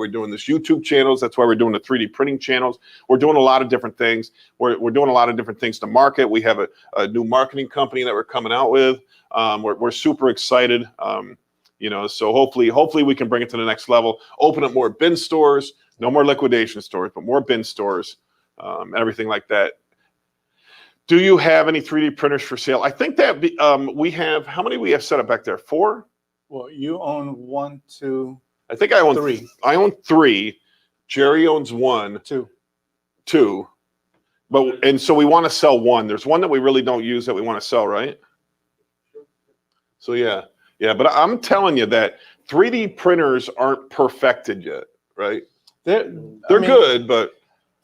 doing this YouTube channels. That's why we're doing the 3D printing channels. We're doing a lot of different things. We're doing a lot of different things to market. We have a new marketing company that we're coming out with. We're super excited. So hopefully we can bring it to the next level. Open up more bin stores, no more liquidation stores, but more bin stores, everything like that. Do you have any 3D printers for sale? I think that we have, how many we have set up back there? 4? Well, you own 1, 2. I think I own 3. I own 3. Jerry owns 1. 2. And so we want to sell 1. There's 1 that we really don't use that we want to sell, right? So yeah. But I'm telling you that 3D printers aren't perfected yet, right? They're good, but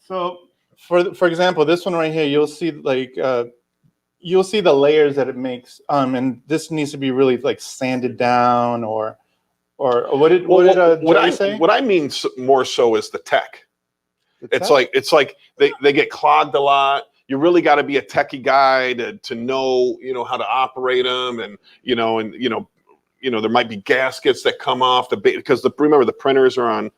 so. For example, this one right here, you'll see the layers that it makes, and this needs to be really like sanded down, or what did Jerry say? What I mean more so is the tech. It's like they get clogged a lot. You really got to be a techie guy to know how to operate them, and there might be gaskets that come off because remember the printers are on.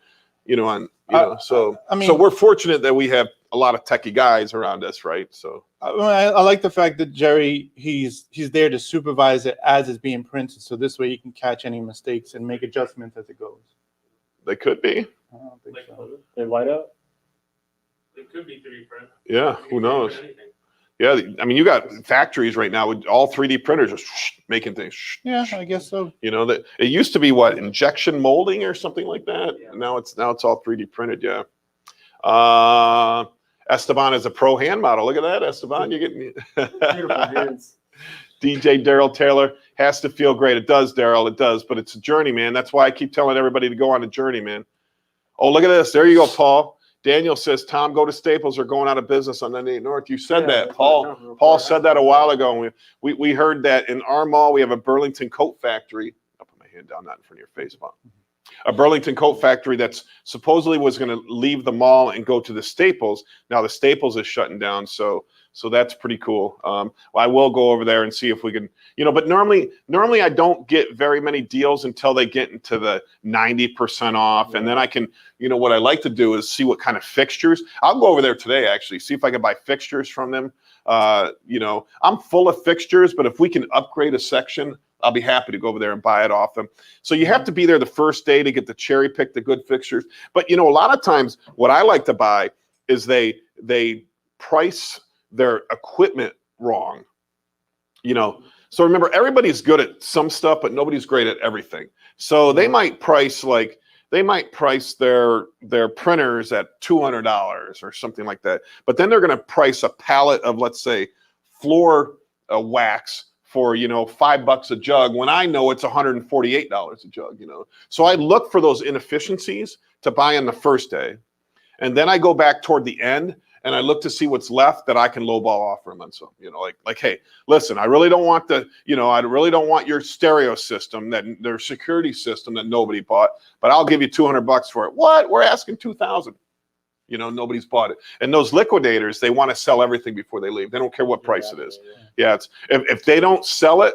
So we're fortunate that we have a lot of techie guys around us, right? So I like the fact that Jerry he's there to supervise it as it's being printed, so this way you can catch any mistakes and make adjustments as it goes. They could be. I don't think so. They light up. It could be 3D print. Yeah, who knows? Yeah, I mean, you got factories right now with all 3D printers just making things. Yeah, I guess so. That it used to be injection molding or something like that. Yeah. Now it's all 3D printed. Yeah. Esteban is a pro hand model. Look at that, Esteban. You're getting Beautiful hands. DJ Daryl Taylor has to feel great. It does, Daryl. It does. But it's a journey, man. That's why I keep telling everybody to go on a journey, man. Oh, look at this. There you go, Paul. Daniel says, Tom, go to Staples. They're going out of business on 98 North. You said that, Paul. Paul said that a while ago. And we heard that in our mall, we have a Burlington coat factory. I'll put my hand down, not in front of your face, Bob. A Burlington coat factory that's supposedly was going to leave the mall and go to the Staples. Now the Staples is shutting down, so that's pretty cool. Well, I will go over there and see if we can, but normally I don't get very many deals until they get into the 90% off. And then I can, what I like to do is see what kind of fixtures. I'll go over there today, actually, see if I can buy fixtures from them. I'm full of fixtures, but if we can upgrade a section, I'll be happy to go over there and buy it off them. So you have to be there the first day to get the cherry pick the good fixtures. But a lot of times what I like to buy is they price their equipment wrong. So remember, everybody's good at some stuff, but nobody's great at everything. So they might price their printers at $200 or something like that. But then they're going to price a pallet of, let's say, floor wax for $5 a jug when I know it's $148 a jug. So I look for those inefficiencies to buy on the first day, and then I go back toward the end and I look to see what's left that I can lowball offer them on some. Like, hey, listen, I really don't want I really don't want your stereo system, their security system that nobody bought, but I'll give you $200 for it. What? We're asking $2,000. Nobody's bought it. And those liquidators, they want to sell everything before they leave. They don't care what price it is. Yeah, it's if they don't sell it,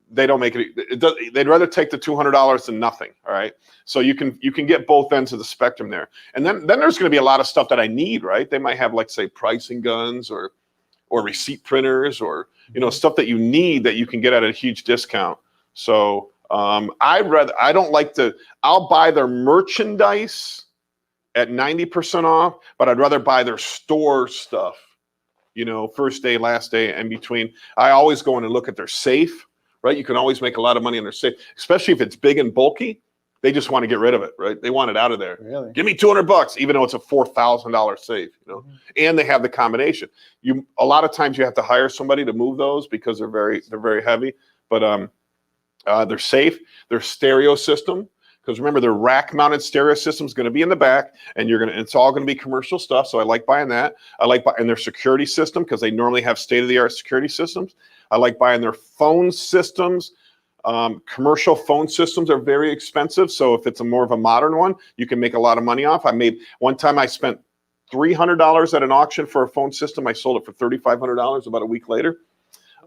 they don't make it. They'd rather take the $200 than nothing. All right. So you can get both ends of the spectrum there. And then there's going to be a lot of stuff that I need. Right. They might have, like, say, pricing guns or receipt printers or stuff that you need that you can get at a huge discount. So I'll buy their merchandise at 90% off, but I'd rather buy their store stuff, first day, last day, and between. I always go in and look at their safe, right? You can always make a lot of money on their safe, especially if it's big and bulky. They just want to get rid of it, right? They want it out of there. Really? Give me $200, even though it's a $4,000 safe, and they have the combination. A lot of times you have to hire somebody to move those because they're very heavy, but they're safe. Their stereo system, because remember, their rack-mounted stereo system is going to be in the back, and it's all going to be commercial stuff. So I like buying that. I like buying their security system because they normally have state-of-the-art security systems. I like buying their phone systems. Commercial phone systems are very expensive. So if it's more of a modern one, you can make a lot of money off. One time I spent $300 at an auction for a phone system. I sold it for $3,500 about a week later.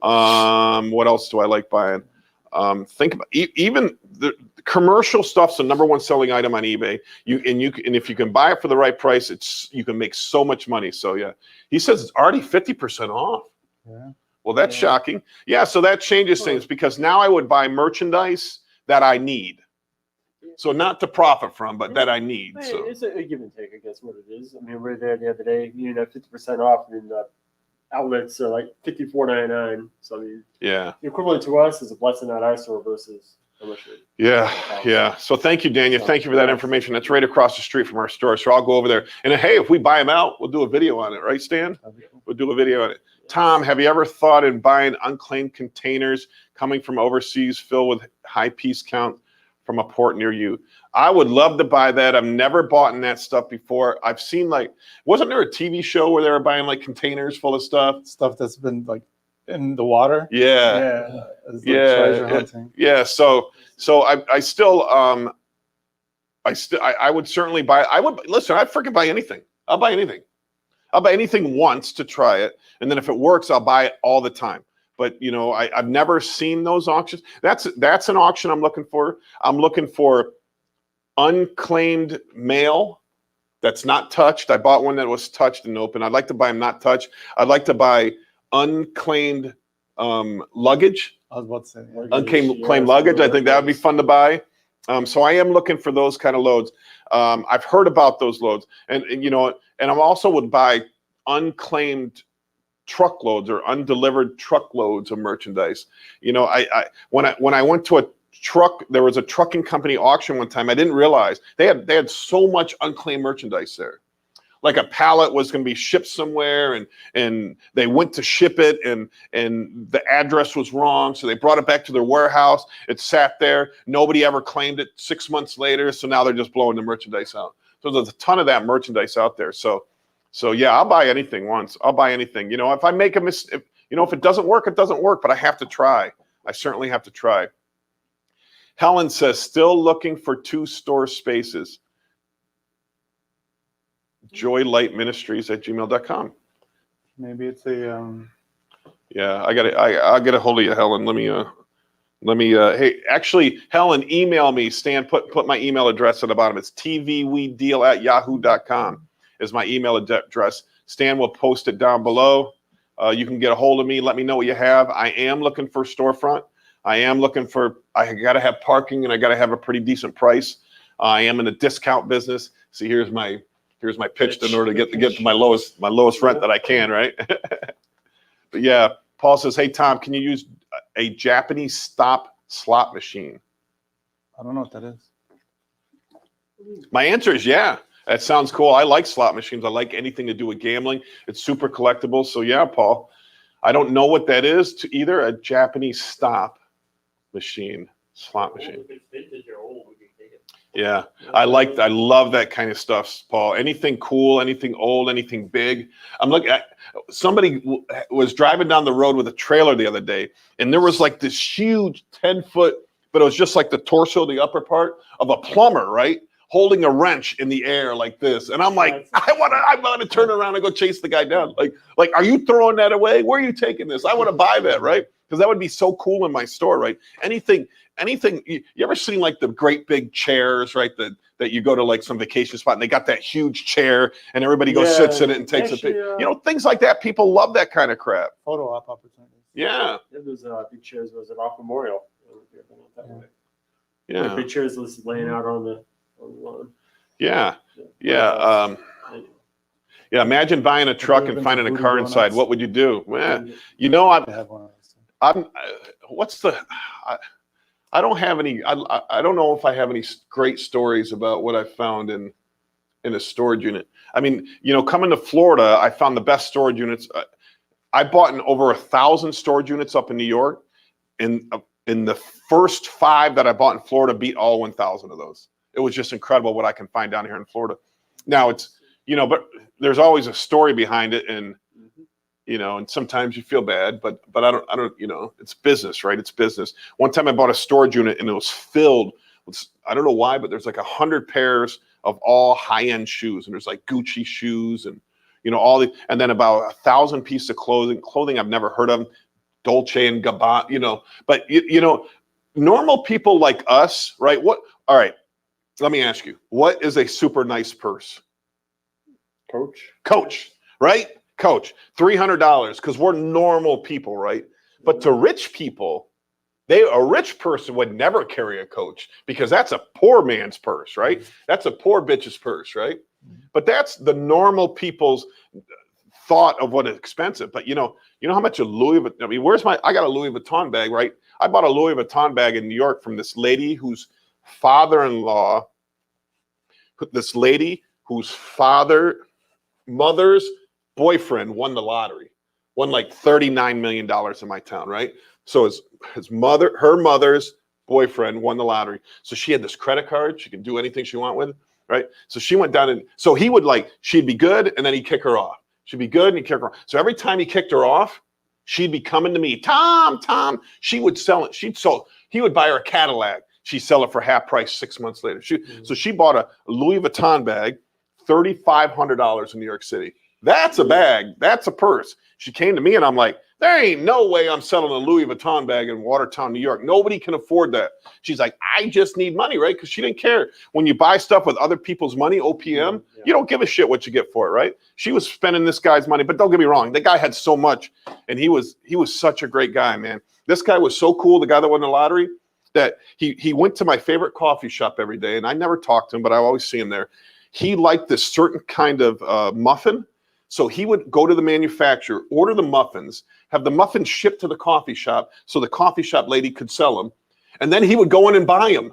What else do I like buying? Think about even the commercial stuff's the number one selling item on eBay. And if you can buy it for the right price, you can make so much money. So yeah, he says it's already 50% off. Yeah. Well, that's shocking. Yeah, so that changes things because now I would buy merchandise that I need. So not to profit from, but that I need. So It's a give and take, I guess, what it is. I mean, we were there the other day, 50% off, and the outlets are like $54.99. So I mean, yeah. the equivalent to us is a blessing at our store versus how much it. Yeah. So thank you, Daniel. Thank you for that information. That's right across the street from our store. So I'll go over there. And hey, if we buy them out, we'll do a video on it, right, Stan? We'll do a video on it. Tom, have you ever thought in buying unclaimed containers coming from overseas filled with high piece count from a port near you? I would love to buy that. I've never bought in that stuff before. I've seen, wasn't there a TV show where they were buying containers full of stuff? Stuff that's been in the water. Yeah. It's treasure hunting. Yeah. So I still I would certainly buy. Listen. I'd freaking buy anything. I'll buy anything. I'll buy anything once to try it, and then if it works, I'll buy it all the time. But I've never seen those auctions. That's an auction I'm looking for. I'm looking for unclaimed mail that's not touched. I bought one that was touched and open. I'd like to buy them not touched. I'd like to buy unclaimed luggage. I was about to say Unclaimed luggage. I think that would be fun to buy. So I am looking for those kind of loads. I've heard about those loads, and I'm also would buy unclaimed truckloads or undelivered truckloads of merchandise. When I went to there was a trucking company auction one time. I didn't realize they had so much unclaimed merchandise there. like a pallet was going to be shipped somewhere, and they went to ship it, and the address was wrong, so they brought it back to their warehouse. It sat there. Nobody ever claimed it 6 months later, so now they're just blowing the merchandise out. So there's a ton of that merchandise out there. So yeah, I'll buy anything once. I'll buy anything. You know, if I make a mistake, you know, if it doesn't work, it doesn't work. But I have to try. I certainly have to try. Helen says, still looking for 2 store spaces. joylightministries@gmail.com. Maybe it's a Yeah, I'll get a hold of you, Helen. Let me hey, actually, Helen, email me. Stan, put my email address at the bottom. It's tvwedeal@yahoo.com is my email address. Stan will post it down below. You can get a hold of me. Let me know what you have. I am looking for a storefront. I got to have parking, and I got to have a pretty decent price. I am in a discount business. See, here's my pitch in order to get to my lowest rent that I can, right? But yeah, Paul says, hey, Tom, can you use a Japanese stop slot machine? I don't know what that is. My answer is yeah. That sounds cool. I like slot machines. I like anything to do with gambling. It's super collectible. So yeah, Paul, I don't know what that is to either. A Japanese stop machine, slot machine. If it's vintage or old, we can take it. Yeah, I love that kind of stuff, Paul. Anything cool, anything old, anything big. I'm looking at somebody was driving down the road with a trailer the other day, and there was like this huge 10-foot, but it was just like the torso, the upper part of a plumber, right? Holding a wrench in the air like this. And I'm like, I want to turn around and go chase the guy down. Like, are you throwing that away? Where are you taking this? I want to buy that, right? Because that would be so cool in my store, right? Anything, you ever seen like the great big chairs, right? That you go to like some vacation spot and they got that huge chair and everybody goes sits in it and takes a pic. You know, things like that. People love that kind of crap. Photo op opportunities. Yeah. Those big chairs was at Off Memorial. Yeah. Big chairs was laying out on the lawn. Yeah. Yeah. Yeah. Imagine buying a truck and finding a car inside. What would you do? Well, you know, I don't have any. I don't know if I have any great stories about what I found in a storage unit. I mean, you know, coming to Florida, I found the best storage units. I bought in over 1,000 storage units up in New York, and in the first 5 that I bought in Florida beat all 1,000 of those. It was just incredible what I can find down here in Florida. Now it's, you know, but there's always a story behind it, and you know, and sometimes you feel bad, but I don't, you know, it's business, right? It's business. One time I bought a storage unit and it was filled with, I don't know why, but there's like 100 pairs of all high-end shoes, and there's like Gucci shoes and, you know, and then about 1,000 pieces of clothing I've never heard of, Dolce and Gabbana, you know, but you know, normal people like us, right? All right, let me ask you, what is a super nice purse? Coach, right? Coach, $300, because we're normal people, right? But to rich people, a rich person would never carry a Coach because that's a poor man's purse, right? That's a poor bitch's purse, right? But that's the normal people's thought of what is expensive. But you know how much a Louis Vuitton, I mean, I got a Louis Vuitton bag, right? I bought a Louis Vuitton bag in New York from this lady whose mother's boyfriend won the lottery, won like $39 million in my town, right? So her mother's boyfriend won the lottery. So she had this credit card. She could do anything she wanted with it, right? So she went down and so he would she'd be good and then he'd kick her off. She'd be good and he'd kick her off. So every time he kicked her off, she'd be coming to me, Tom. She would sell it. He would buy her a Cadillac. She'd sell it for half price 6 months later. So she bought a Louis Vuitton bag, $3,500 in New York City. That's a bag. That's a purse. She came to me and I'm like, there ain't no way I'm selling a Louis Vuitton bag in Watertown, New York. Nobody can afford that. She's like, I just need money, right? Because she didn't care. When you buy stuff with other people's money, OPM, you don't give a shit what you get for it, right? She was spending this guy's money, but don't get me wrong. The guy had so much, and he was such a great guy, man. This guy was so cool, the guy that won the lottery, that he went to my favorite coffee shop every day, and I never talked to him, but I always see him there. He liked this certain kind of muffin. So he would go to the manufacturer, order the muffins, have the muffins shipped to the coffee shop so the coffee shop lady could sell them. And then he would go in and buy them.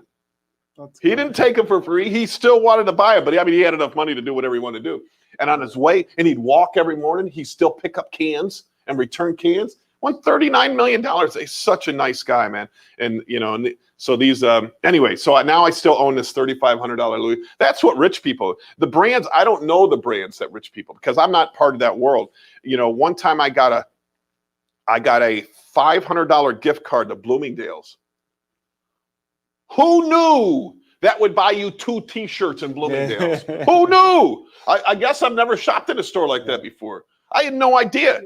He didn't take them for free. He still wanted to buy it, but I mean, he had enough money to do whatever he wanted to do. And on his way, and he'd walk every morning. He'd still pick up cans and return cans. Won $39 million. He's such a nice guy, man. And so these anyway. So now I still own this $3,500 Louis. That's what rich people. The brands. I don't know the brands that rich people because I'm not part of that world. One time I got a $500 gift card to Bloomingdale's. Who knew that would buy you 2 T-shirts in Bloomingdale's? Who knew? I guess I've never shopped in a store like that before. I had no idea.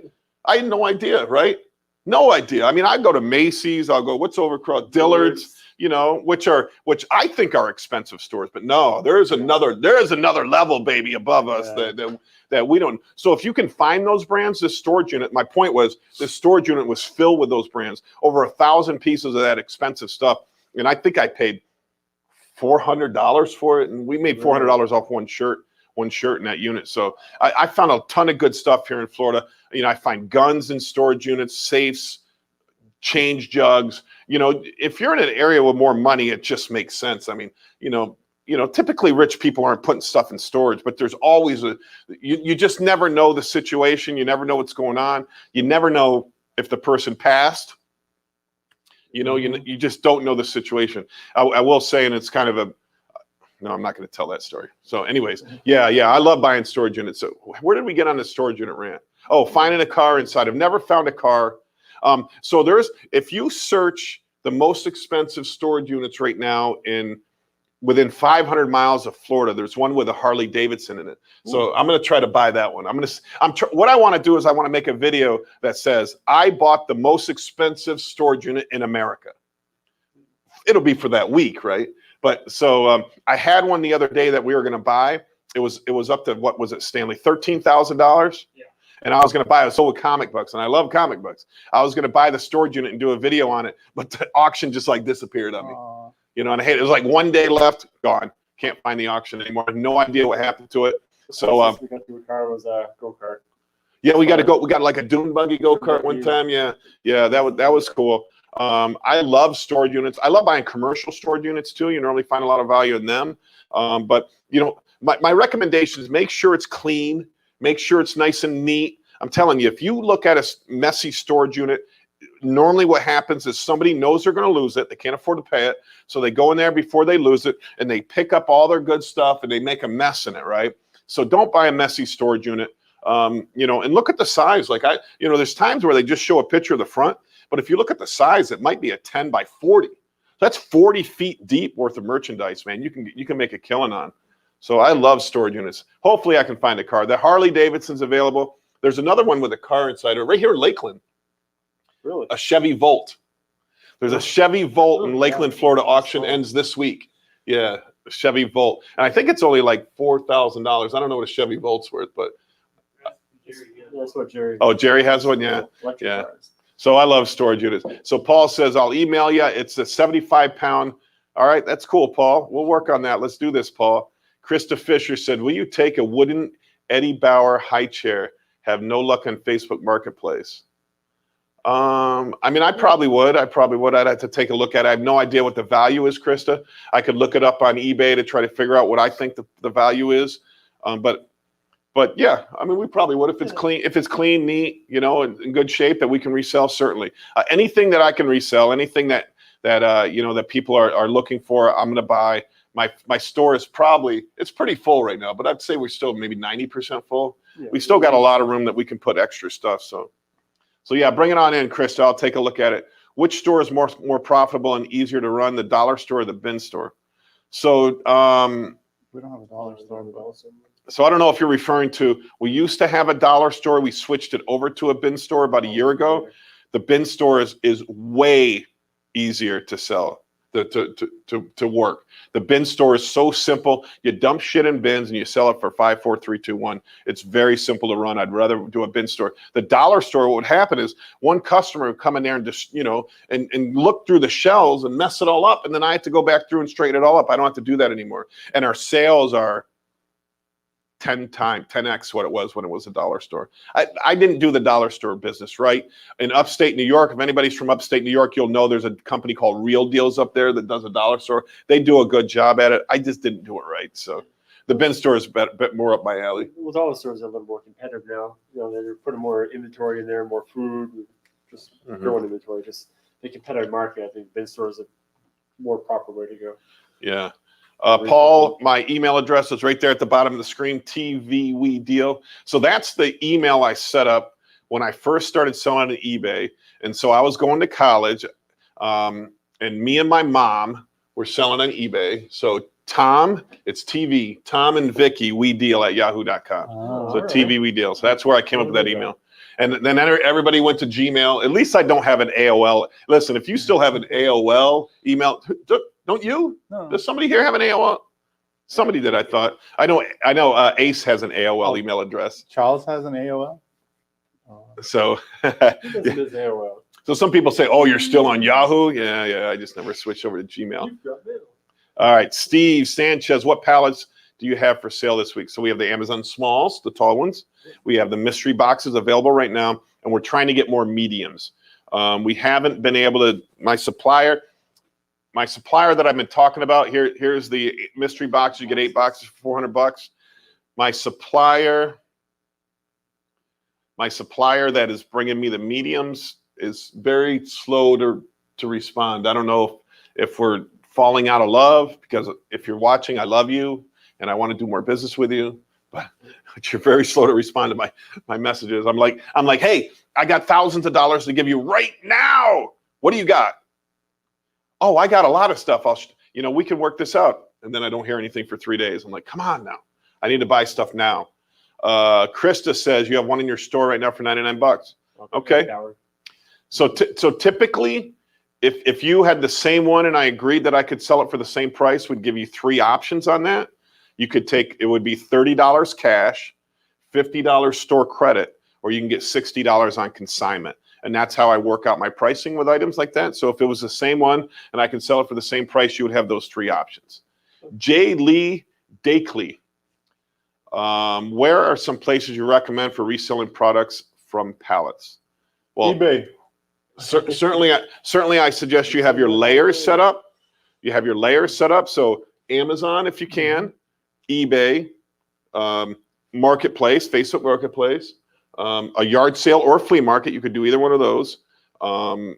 Right? No idea. I mean, I go to Macy's. I'll go, what's over across Dillard's, which I think are expensive stores. But no, there is another level, baby, above us that we don't. So if you can find those brands, this storage unit, my point was this storage unit was filled with those brands, over 1,000 pieces of that expensive stuff. And I think I paid $400 for it, and we made $400 off one shirt in that unit. So I found a ton of good stuff here in Florida. I find guns in storage units, safes, change jugs. If you're in an area with more money, it just makes sense. I mean, typically rich people aren't putting stuff in storage, but there's always you just never know the situation. You never know what's going on. You never know if the person passed. You just don't know the situation. I will say, and it's kind of no, I'm not going to tell that story. So anyways, yeah, I love buying storage units. So where did we get on the storage unit rant? Oh, finding a car inside. I've never found a car. So if you search the most expensive storage units right now within 500 miles of Florida, there's one with a Harley Davidson in it. So I'm going to try to buy that one. What I want to do is I want to make a video that says, I bought the most expensive storage unit in America. It'll be for that week, right? But so I had one the other day that we were going to buy. It was up to, what was it, Stanley? $13,000? Yeah. And I was going to buy it. It was sold with comic books, and I love comic books. I was going to buy the storage unit and do a video on it, but the auction just disappeared on me. And I hate it. It was like one day left, gone. Can't find the auction anymore. I have no idea what happened to it. So we got to a car was a go-kart. Yeah, we got like a dune buggy go-kart one time. Yeah, that was cool. I love storage units. I love buying commercial storage units too. You normally find a lot of value in them. But my recommendation is make sure it's clean, make sure it's nice and neat. I'm telling you, if you look at a messy storage unit, normally what happens is somebody knows they're going to lose it. They can't afford to pay it. So they go in there before they lose it and they pick up all their good stuff and they make a mess in it, right? So don't buy a messy storage unit. And look at the size. There's times where they just show a picture of the front, but if you look at the size, it might be a 10 by 40. That's 40 feet deep worth of merchandise, man. You can make a killing on. So I love storage units. Hopefully I can find a car. The Harley Davidson's available. There's another one with a car inside it right here in Lakeland. Really? A Chevy Volt. There's a Chevy Volt in Lakeland, Florida. Auction ends this week. Yeah, a Chevy Volt. And I think it's only like $4,000. I don't know what a Chevy Volt's worth, but that's what Jerry. Oh, Jerry has one. Yeah, yeah. So I love storage units. So Paul says, I'll email you. It's a 75-pound. All right, that's cool, Paul. We'll work on that. Let's do this, Paul. Krista Fisher said, will you take a wooden Eddie Bauer high chair? Have no luck on Facebook Marketplace. I probably would. I'd have to take a look at it. I have no idea what the value is, Krista. I could look it up on eBay to try to figure out what I think the value is. But yeah, we probably would if it's clean, neat, in good shape that we can resell. Certainly, anything that I can resell, anything that people are looking for, I'm going to buy. My store is it's pretty full right now, but I'd say we're still maybe 90% full. Yeah, we still got a lot of room that we can put extra stuff. So yeah, bring it on in, Krista. I'll take a look at it. Which store is more profitable and easier to run, the dollar store or the bin store? So we don't have a dollar store. So I don't know if you're referring to, we used to have a dollar store. We switched it over to a bin store about a year ago. The bin store is way easier to sell, to work. The bin store is so simple. You dump shit in bins and you sell it for 5, 4, 3, 2, 1. It's very simple to run. I'd rather do a bin store. The dollar store, what would happen is one customer would come in there and just, and look through the shelves and mess it all up. And then I have to go back through and straighten it all up. I don't have to do that anymore. And our sales are 10x what it was when it was a dollar store. I didn't do the dollar store business right. In upstate New York, if anybody's from upstate New York, you'll know there's a company called Real Deals up there that does a dollar store. They do a good job at it. I just didn't do it right. So the bin store is a bit more up my alley. Well, dollar stores are a little more competitive now. You know, they're putting more inventory in there, more food, just growing inventory. Just the competitive market. I think bin stores are a more proper way to go. Yeah. Paul, my email address is right there at the bottom of the screen, TV We Deal. So that's the email I set up when I first started selling on eBay. And so I was going to college, and me and my mom were selling on eBay. So Tom, it's TV, Tom and Vicky, We Deal at yahoo.com. Oh, So TV We Deal. So that's where I came up with that email. And then everybody went to Gmail. At least I don't have an AOL. Listen, if you still have an AOL email, don't you? no. Does somebody here have an AOL? Somebody did, I thought. I know. Ace has an AOL email address. Charles has an AOL. Oh. So, It is AOL. so some people say, "Oh, you're still on Yahoo?" Yeah. I just never switched over to Gmail. You've got mail. All right, Steve Sanchez, what pallets do you have for sale this week? So we have the Amazon Smalls, the tall ones. We have the mystery boxes available right now, and we're trying to get more mediums. We haven't been able to. My supplier that I've been talking about here's the mystery box. You get 8 boxes for $400. My supplier that is bringing me the mediums is very slow to respond. I don't know if we're falling out of love, because if you're watching, I love you and I want to do more business with you, but you're very slow to respond to my messages. I'm like, hey, I got thousands of dollars to give you right now. What do you got? Oh, I got a lot of stuff. We can work this out. And then I don't hear anything for 3 days. I'm like, come on now. I need to buy stuff now. Krista says you have one in your store right now for $99. Okay. So typically, if you had the same one and I agreed that I could sell it for the same price, we'd give you 3 options on that. You could take, it would be $30 cash, $50 store credit, or you can get $60 on consignment. And that's how I work out my pricing with items like that. So if it was the same one and I can sell it for the same price, you would have those 3 options. J. Lee Dakley. Where are some places you recommend for reselling products from pallets? Well, eBay. certainly I suggest you have your layers set up. You have your layers set up. So Amazon, if you can, eBay, Marketplace, Facebook Marketplace, a yard sale or flea market. You could do either one of those. And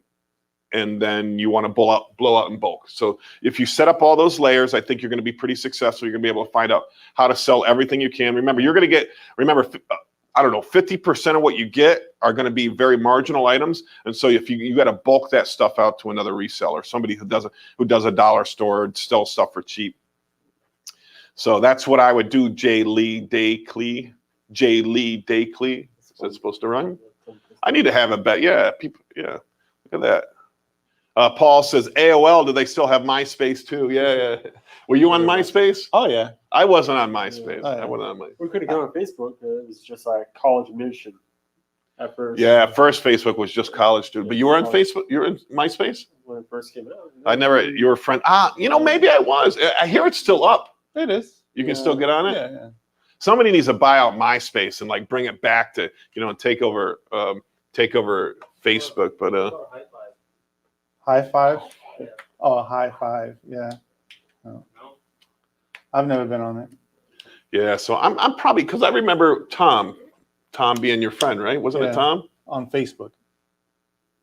then you want to blow out in bulk. So if you set up all those layers, I think you're going to be pretty successful. You're going to be able to find out how to sell everything you can. Remember, you're going to get, I don't know, 50% of what you get are going to be very marginal items. And so if you got to bulk that stuff out to another reseller, somebody who does a dollar store and sells stuff for cheap. So that's what I would do. J. Lee Dakley. Is that supposed to run? I need to have a bet. Yeah, people. Yeah, look at that. Paul says, AOL, do they still have MySpace too? Yeah. Were you on MySpace? Oh yeah. I wasn't on MySpace. Oh, yeah. I wasn't on MySpace. We could have gone on Facebook. It was just like college admission at first. Yeah, first Facebook was just college student. But you were on Facebook? You were in MySpace? When it first came out. I never, you were a friend. Maybe I was. I hear it's still up. It is. You can still get on it? Yeah. Somebody needs to buy out MySpace and like bring it back to, and take over Facebook. But High five. Yeah. Oh, high five. Yeah. No. I've never been on it. yeah, so I'm probably, because I remember Tom being your friend, right? Wasn't it Yeah. Tom? On Facebook.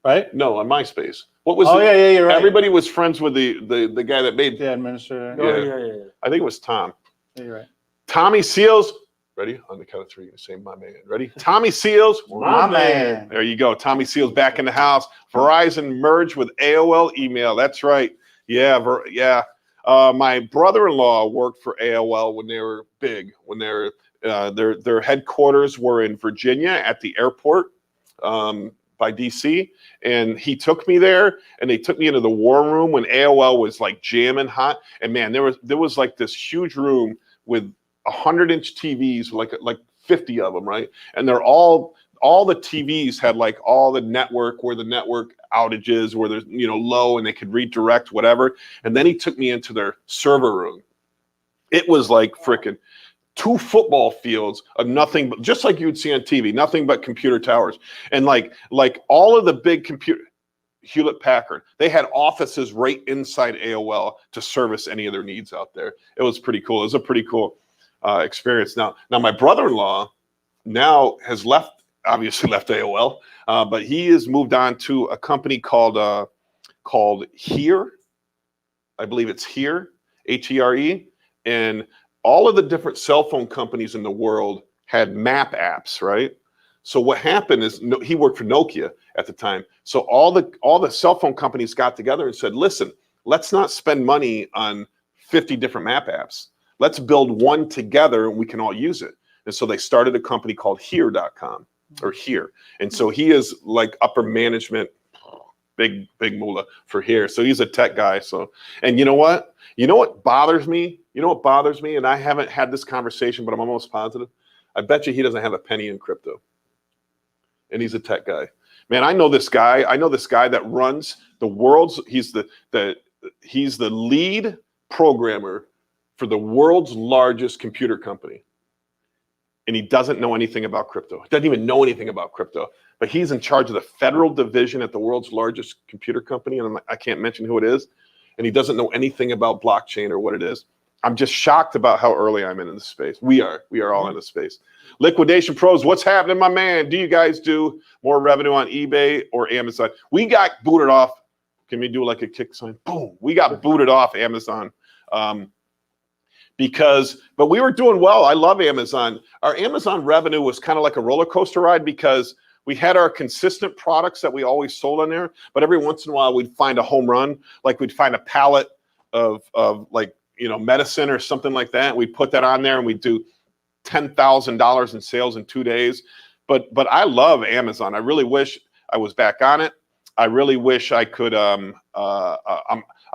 Right? No, on MySpace. What was Oh it? yeah, you're right. Everybody was friends with the guy that made. The administrator. Yeah. I think it was Tom. Yeah, you're right. Tommy Seals. Ready? On the count of 3, you're gonna say my man. Ready? Tommy Seals. My man. There you go. Tommy Seals back in the house. Verizon merged with AOL email. That's right. Yeah. My brother-in-law worked for AOL when they were big. When they were their headquarters were in Virginia at the airport by DC, and he took me there, and they took me into the war room when AOL was like jamming hot. And man, there was like this huge room with 100-inch TVs, like 50 of them, right? And they're all the TVs had like all the network, where the network outages, where there's low, and they could redirect whatever. And then he took me into their server room. It was like freaking 2 football fields of nothing but, just like you would see on TV, nothing but computer towers. And like all of the big computer, Hewlett Packard, they had offices right inside AOL to service any of their needs out there. It was pretty cool. It was a pretty cool experience. Now my brother-in-law now has obviously left AOL, but he has moved on to a company called Here. I believe it's Here, HERE. And all of the different cell phone companies in the world had map apps, right? So what happened is, he worked for Nokia at the time. So all the cell phone companies got together and said, listen, let's not spend money on 50 different map apps. Let's build one together and we can all use it. And so they started a company called Here.com or Here. And so he is like upper management, big moolah for Here. So he's a tech guy. So, and you know what? You know what bothers me? And I haven't had this conversation, but I'm almost positive. I bet you he doesn't have a penny in crypto. And he's a tech guy. Man, I know this guy that runs the world's, he's the lead programmer for the world's largest computer company. And he doesn't know anything about crypto. He doesn't even know anything about crypto. But he's in charge of the federal division at the world's largest computer company. And I can't mention who it is. And he doesn't know anything about blockchain or what it is. I'm just shocked about how early I'm in this space. We are all in this space. Liquidation Pros, what's happening, my man? Do you guys do more revenue on eBay or Amazon? We got booted off. Can we do like a kick sign? Boom. We got booted off Amazon. But we were doing well. I love Amazon. Our Amazon revenue was kind of like a roller coaster ride because we had our consistent products that we always sold on there, but every once in a while we'd find a home run, like we'd find a pallet of like, medicine or something like that. We'd put that on there and we'd do $10,000 in sales in 2 days. But I love Amazon. I really wish I was back on it. I really wish I could. I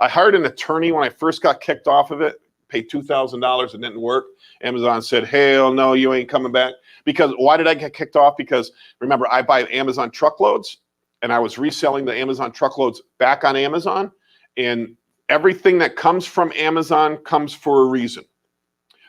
hired an attorney when I first got kicked off of it. Paid $2,000. It didn't work. Amazon said, hell no, you ain't coming back. Because why did I get kicked off? Because remember, I buy Amazon Truckloads and I was reselling the Amazon Truckloads back on Amazon. And everything that comes from Amazon comes for a reason.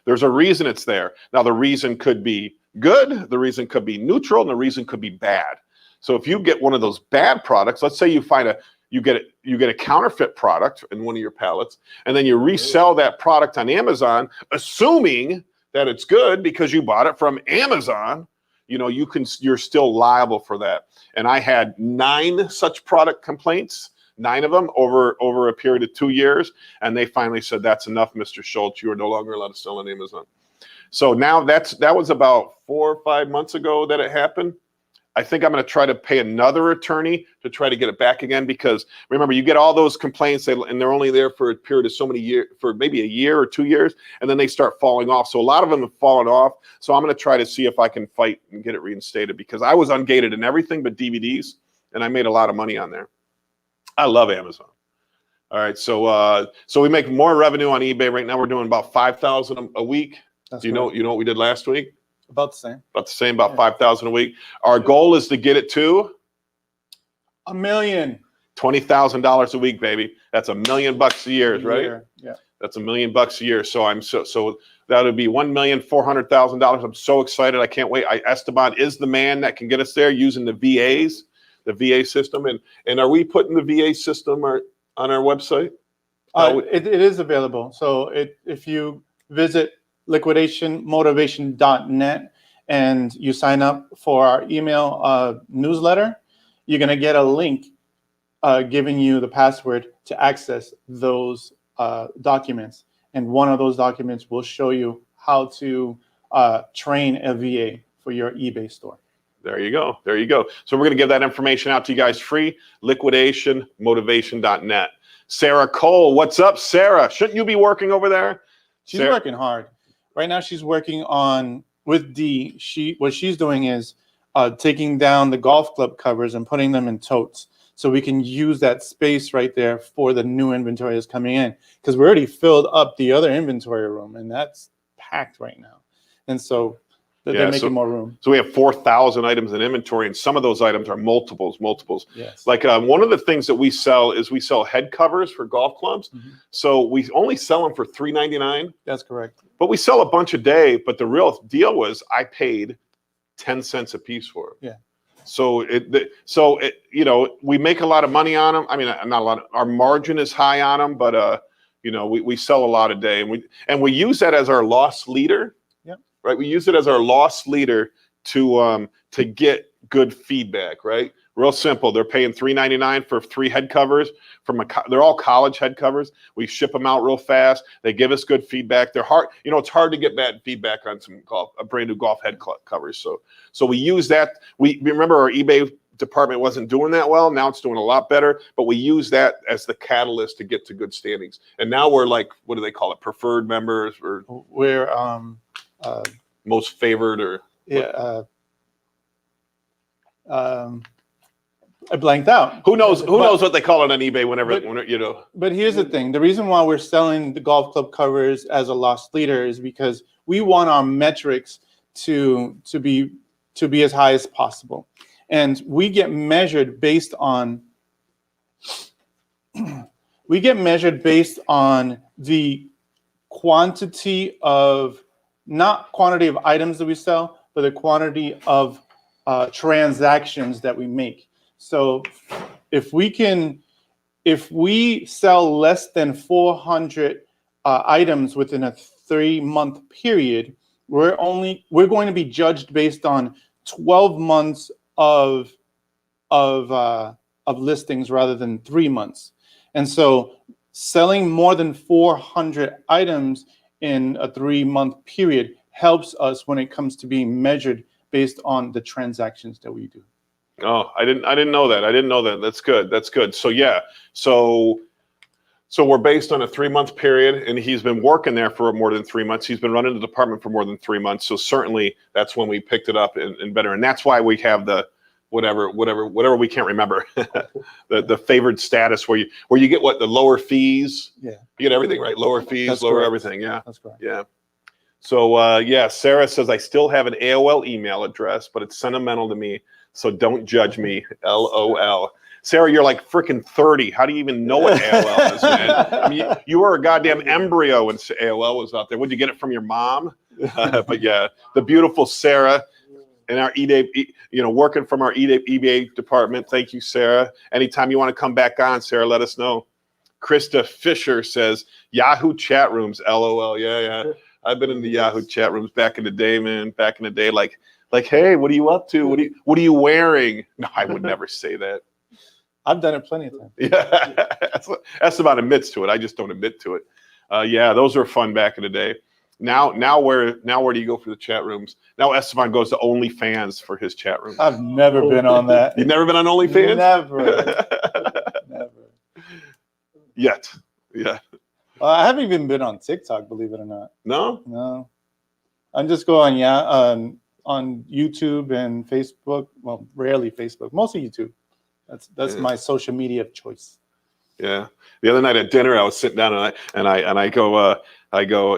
There's a reason it's there. Now, the reason could be good, the reason could be neutral, and the reason could be bad. So if you get one of those bad products, let's say you get a counterfeit product in one of your pallets, and then you resell that product on Amazon, assuming that it's good because you bought it from Amazon, you're still liable for that. And I had 9 such product complaints, 9 of them over a period of 2 years, and they finally said, that's enough, Mr. Schultz. You are no longer allowed to sell on Amazon. So now that was about 4 or 5 months ago that it happened. I think I'm going to try to pay another attorney to try to get it back again, because remember, you get all those complaints and they're only there for a period of so many years, for maybe a year or 2 years, and then they start falling off. So a lot of them have fallen off. So I'm going to try to see if I can fight and get it reinstated, because I was ungated in everything but DVDs, and I made a lot of money on there. I love Amazon. All right, so we make more revenue on eBay right now. We're doing about 5,000 a week. That's you know what we did last week? About the same. About the same, about 5,000 a week. Our goal is to get it to $1 million. $20,000 a week, baby. That's $1 million a year, right? Yeah. That's $1 million a year. So that would be $1,400,000. I'm so excited. I can't wait. Esteban is the man that can get us there using the VAs, the VA system. And are we putting the VA system on our website? It is available. So if you visit liquidationmotivation.net and you sign up for our email newsletter, you're going to get a link giving you the password to access those documents. And one of those documents will show you how to train a VA for your eBay store. There you go. There you go. So we're going to give that information out to you guys free. Liquidationmotivation.net. Sarah Cole, what's up, Sarah? Shouldn't you be working over there? She's working hard. Right now, she's working on, with D, what she's doing is taking down the golf club covers and putting them in totes, so we can use that space right there for the new inventory that's coming in, because we already filled up the other inventory room, and that's packed right now. And so That Yeah, they're making more room. So we have 4,000 items in inventory, and some of those items are multiples. Yes. Like one of the things that we sell is we sell head covers for golf clubs. Mhm. So we only sell them for $3.99, That's correct. but we sell a bunch a day. But the real deal was I paid 10 cents a piece for it. Yeah. So you know, we make a lot of money on them. I mean, not a lot. Our margin is high on them, but you know, we sell a lot a day, and we use that as our loss leader. Right, we use it as our loss leader to get good feedback. Right, real simple. They're paying $3.99 for 3 head covers they're all college head covers. We ship them out real fast. They give us good feedback. They're hard. You know, it's hard to get bad feedback on a brand new golf head covers. So we use that. We remember our eBay department wasn't doing that well. Now it's doing a lot better. But we use that as the catalyst to get to good standings. And now we're like, what do they call it? Preferred members or We're most favored or I blanked out. who knows what they call it on eBay whenever you know. But here's the thing. The reason why we're selling the golf club covers as a loss leader is because we want our metrics to be as high as possible. And we get measured based on the quantity of, not quantity of items that we sell, but the quantity of transactions that we make. So if we sell less than 400 items within a 3-month period, we're going to be judged based on 12 months of listings rather than 3 months. And so selling more than 400 items in a 3-month period helps us when it comes to being measured based on the transactions that we do. Oh, I didn't know that. That's good. So yeah. So we're based on a 3-month period, and he's been working there for more than 3 months. He's been running the department for more than 3 months. So certainly that's when we picked it up and better. And that's why we have the whatever we can't remember the favored status where you get the lower fees. Yeah. You get everything right. Lower fees, That's lower correct. everything. Yeah. That's correct. Yeah. So yeah, Sarah says I still have an AOL email address, but it's sentimental to me. So don't judge me. LOL. Sarah, you're like freaking 30. How do you even know what AOL is, man? I mean, you were a goddamn embryo when AOL was out there. Would you get it from your mom? But yeah, the beautiful Sarah in our eBay, working from our eBay department. Thank you, Sarah. Anytime you want to come back on, Sarah, let us know. Krista Fisher says Yahoo chat rooms. LOL. Yeah. I've been in the Yahoo chat rooms back in the day, man. Back in the day, like, hey, what are you up to? What are you wearing? No, I would never say that. I've done it plenty of times. Yeah, Esteban admits to it. I just don't admit to it. Yeah, those were fun back in the day. Now where do you go for the chat rooms? Now Esteban goes to OnlyFans for his chat room. I've never been on that. You've never been on OnlyFans? Never. Yet. Yeah. I haven't even been on TikTok, believe it or not. No? I'm just going on YouTube and Facebook. Well, rarely Facebook, mostly YouTube. That's my social media of choice. Yeah. The other night at dinner, I was sitting down and I go,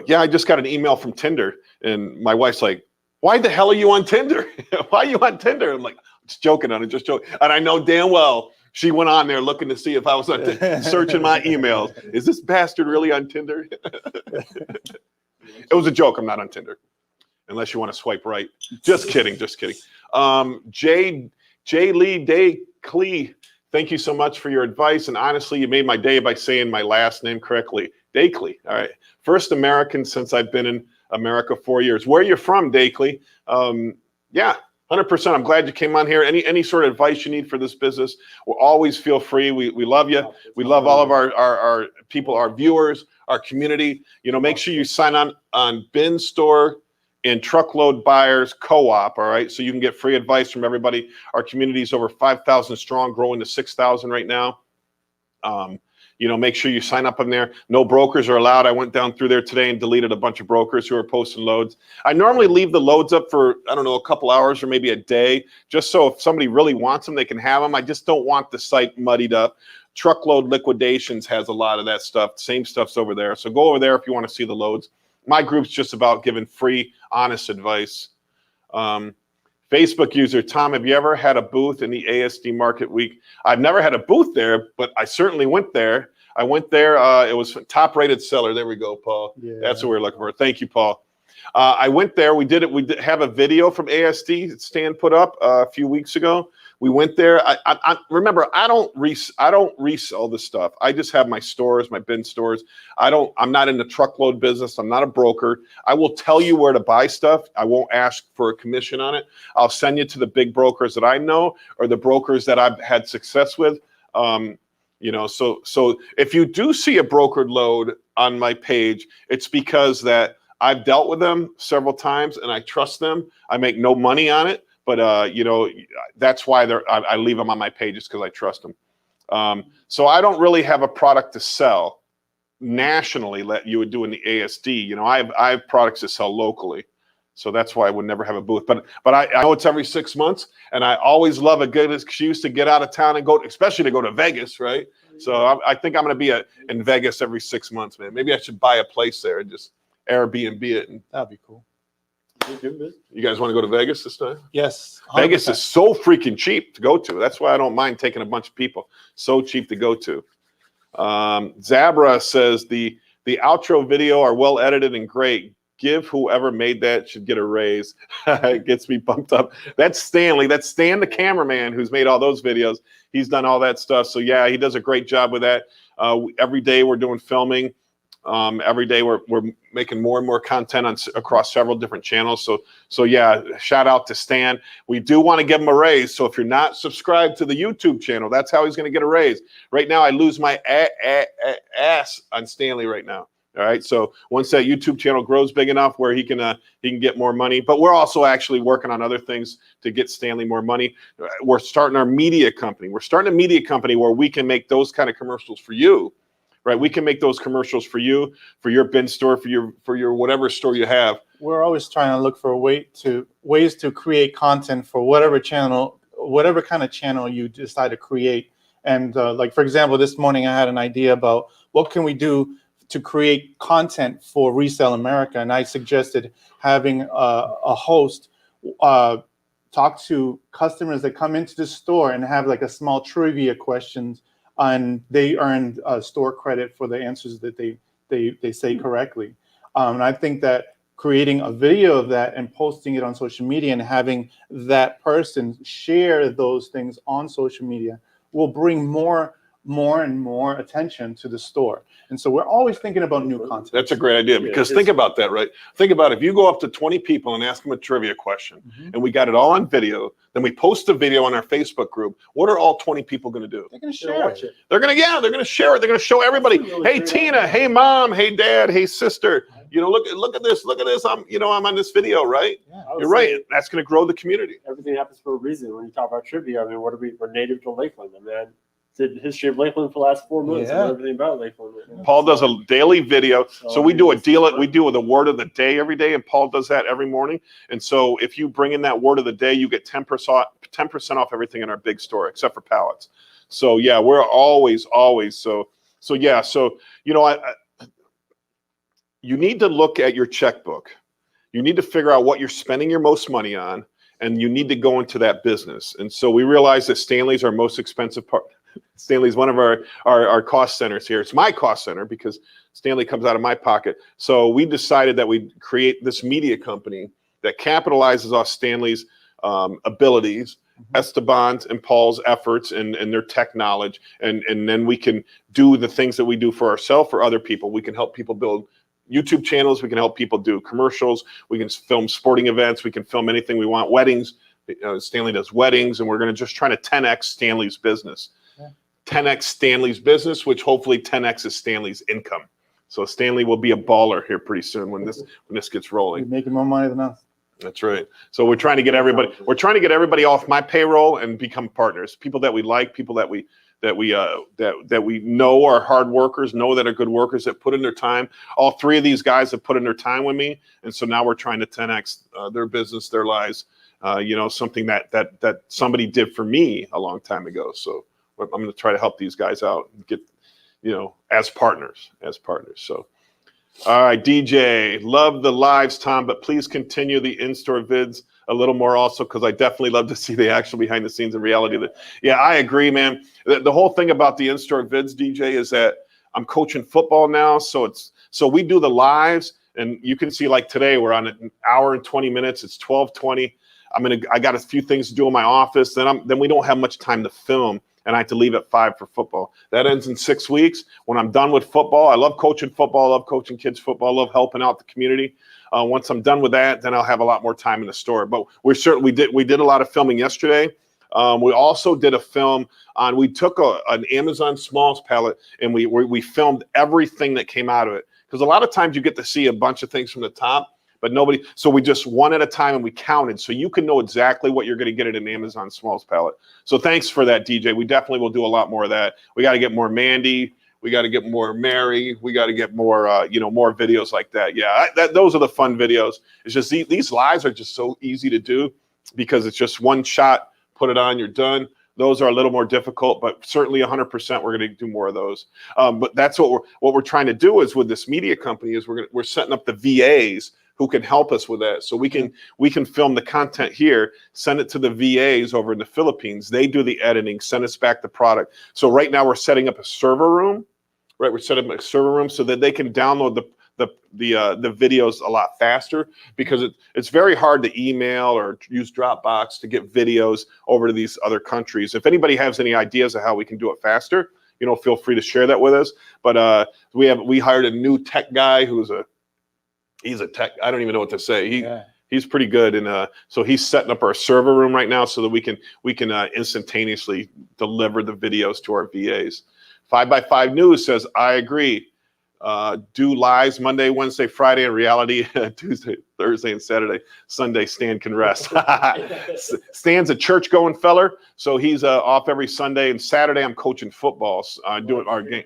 yeah, I just got an email from Tinder, and my wife's like, why the hell are you on Tinder? Why are you on Tinder? I'm like, just joking on it, just joking. And I know damn well she went on there looking to see if I was on searching my emails. Is this bastard really on Tinder? It was a joke. I'm not on Tinder, unless you want to swipe right. Just kidding. J. Lee Day Clee, thank you so much for your advice. And honestly, you made my day by saying my last name correctly. Dakley. All right. First American since I've been in America 4 years. Where are you from, Dakley? Yeah, 100%. I'm glad you came on here. Any sort of advice you need for this business, we'll always feel free. We love you. We love all of our people, our viewers, our community. Make sure you sign on Binstore and Truckload Buyers Co-op, all right? So you can get free advice from everybody. Our community is over 5,000 strong, growing to 6,000 right now. Make sure you sign up on there. No brokers are allowed. I went down through there today and deleted a bunch of brokers who are posting loads. I normally leave the loads up for, a couple hours or maybe a day, just so if somebody really wants them, they can have them. I just don't want the site muddied up. Truckload Liquidations has a lot of that stuff. Same stuff's over there. So go over there if you want to see the loads. My group's just about giving free, honest advice. Facebook user, Tom, have you ever had a booth in the ASD Market Week? I've never had a booth there, but I certainly went there. I went there. It was top rated seller. There we go, Paul. Yeah. That's what we were looking for. Thank you, Paul. I went there. We did it. We did have a video from ASD that Stan put up a few weeks ago. We went there. I remember, I don't resell this stuff. I just have my stores, my bin stores. I'm not in the truckload business. I'm not a broker. I will tell you where to buy stuff. I won't ask for a commission on it. I'll send you to the big brokers that I know or the brokers that I've had success with. You know, so if you do see a brokered load on my page, it's because that I've dealt with them several times and I trust them. I make no money on it, but you know, that's why I leave them on my pages, because I trust them. So I don't really have a product to sell nationally that you would do in the ASD. You know, I have products to sell locally. So that's why I would never have a booth. But I know it's every 6 months, and I always love a good excuse to get out of town and go, especially to go to Vegas, right? So I think I'm going to be in Vegas every 6 months, man. Maybe I should buy a place there and just Airbnb it. And That'd be cool. you guys want to go to Vegas this time? Yes. 100%. Vegas is so freaking cheap to go to. That's why I don't mind taking a bunch of people. So cheap to go to. Zabra says the outro video are well edited and great. Give whoever made that should get a raise. It gets me pumped up. That's Stanley. That's Stan, the cameraman, who's made all those videos. He's done all that stuff. So yeah, he does a great job with that. Every day we're doing filming. Every day we're making more and more content across several different channels. So yeah, shout out to Stan. We do want to give him a raise. So if you're not subscribed to the YouTube channel, that's how he's going to get a raise. Right now, I lose my ass on Stanley right now. All right. So once that YouTube channel grows big enough where he can get more money, but we're also actually working on other things to get Stanley more money. We're starting our media company. We're starting a media company where we can make those kind of commercials for you, right? We can make those commercials for you, for your bin store, for your whatever store you have. We're always trying to look for ways to create content for whatever kind of channel you decide to create. And like, for example, this morning I had an idea about what can we do to create content for Resell America, and I suggested having a host talk to customers that come into the store and have like a small trivia questions, and they earn store credit for the answers that they say correctly. And I think that creating a video of that and posting it on social media and having that person share those things on social media will bring more and more attention to the store. And so we're always thinking about new content. That's a great idea, because think about that, right? Think about if you go up to 20 people and ask them a trivia question, and we got it all on video, then we post the video on our Facebook group. What are all 20 people going to do? They're going to share it. They're going to share it. They're going to show everybody. Hey, Tina. Hey, mom. Hey, dad. Hey, sister. You know, look at this. Look at this. I'm on this video, right? Yeah. You're right. That's going to grow the community. Everything happens for a reason. When you talk about trivia, I mean, we're native to Lakeland, and then did the history of Lakeland for the last 4 months. Yeah. And everything about Lakeland. Paul does a daily video. So we do we do with the word of the day every day, and Paul does that every morning. And so if you bring in that word of the day, you get 10% off everything in our big store, except for pallets. So yeah, we're always. So yeah. So, you know, you need to look at your checkbook. You need to figure out what you're spending your most money on, and you need to go into that business. And so we realize that Stanley's our most expensive part. Stanley's one of our cost centers here. It's my cost center because Stanley comes out of my pocket. So we decided that we'd create this media company that capitalizes off Stanley's abilities, Esteban's and Paul's efforts and their tech knowledge. And then we can do the things that we do for ourselves, for other people. We can help people build YouTube channels. We can help people do commercials. We can film sporting events. We can film anything we want. Weddings. Stanley does weddings, and we're going to just try to 10x Stanley's business. 10x Stanley's business, which hopefully 10x is Stanley's income. So Stanley will be a baller here pretty soon when this gets rolling. You're making more money than us. That's right. So we're trying to get everybody. We're trying to get everybody off my payroll and become partners. People that we like, people that we know are hard workers, know that are good workers, that put in their time. All three of these guys have put in their time with me, and so now we're trying to 10x their business, their lives. You know, something that somebody did for me a long time ago. So I'm going to try to help these guys out and get, you know, as partners. So All right, DJ, love the lives, Tom, but please continue the in-store vids a little more also, because I definitely love to see the actual behind the scenes and reality of it. Yeah, I agree, man. The whole thing about the in-store vids, DJ, is that I'm coaching football now, so we do the lives, and you can see like today we're on an hour and 20 minutes. It's 12:20. I got a few things to do in my office. Then we don't have much time to film, and I have to leave at 5 for football. That ends in 6 weeks. When I'm done with football, I love coaching football, I love coaching kids football, I love helping out the community. Once I'm done with that, then I'll have a lot more time in the store. But we did a lot of filming yesterday. We also did a film on, we took an Amazon Smalls pallet, and we filmed everything that came out of it. Because a lot of times you get to see a bunch of things from the top, but nobody, so we just one at a time, and we counted, so you can know exactly what you're going to get at an Amazon Smalls pallet. So thanks for that, DJ. We definitely will do a lot more of that. We got to get more Mandy. We got to get more Mary. We got to get more, more videos like that. Yeah, those are the fun videos. It's just these lives are just so easy to do because it's just one shot, put it on, you're done. Those are a little more difficult, but certainly 100% we're going to do more of those. But that's what we're trying to do is with this media company is we're setting up the VAs who can help us with that. So we can film the content here, send it to the VAs over in the Philippines. They do the editing, send us back the product. So right now we're setting up a server room, right? We're setting up a server room so that they can download the videos a lot faster, because it's very hard to email or use Dropbox to get videos over to these other countries. If anybody has any ideas of how we can do it faster, feel free to share that with us. But we hired a new tech guy he's a tech. I don't even know what to say. He's pretty good, and so he's setting up our server room right now so that we can instantaneously deliver the videos to our VAs. 5x5 News says, I agree. Do lives Monday, Wednesday, Friday, and reality Tuesday, Thursday, and Saturday. Sunday, Stan can rest. Stan's a church-going feller, so he's off every Sunday, and Saturday I'm coaching football, doing our game.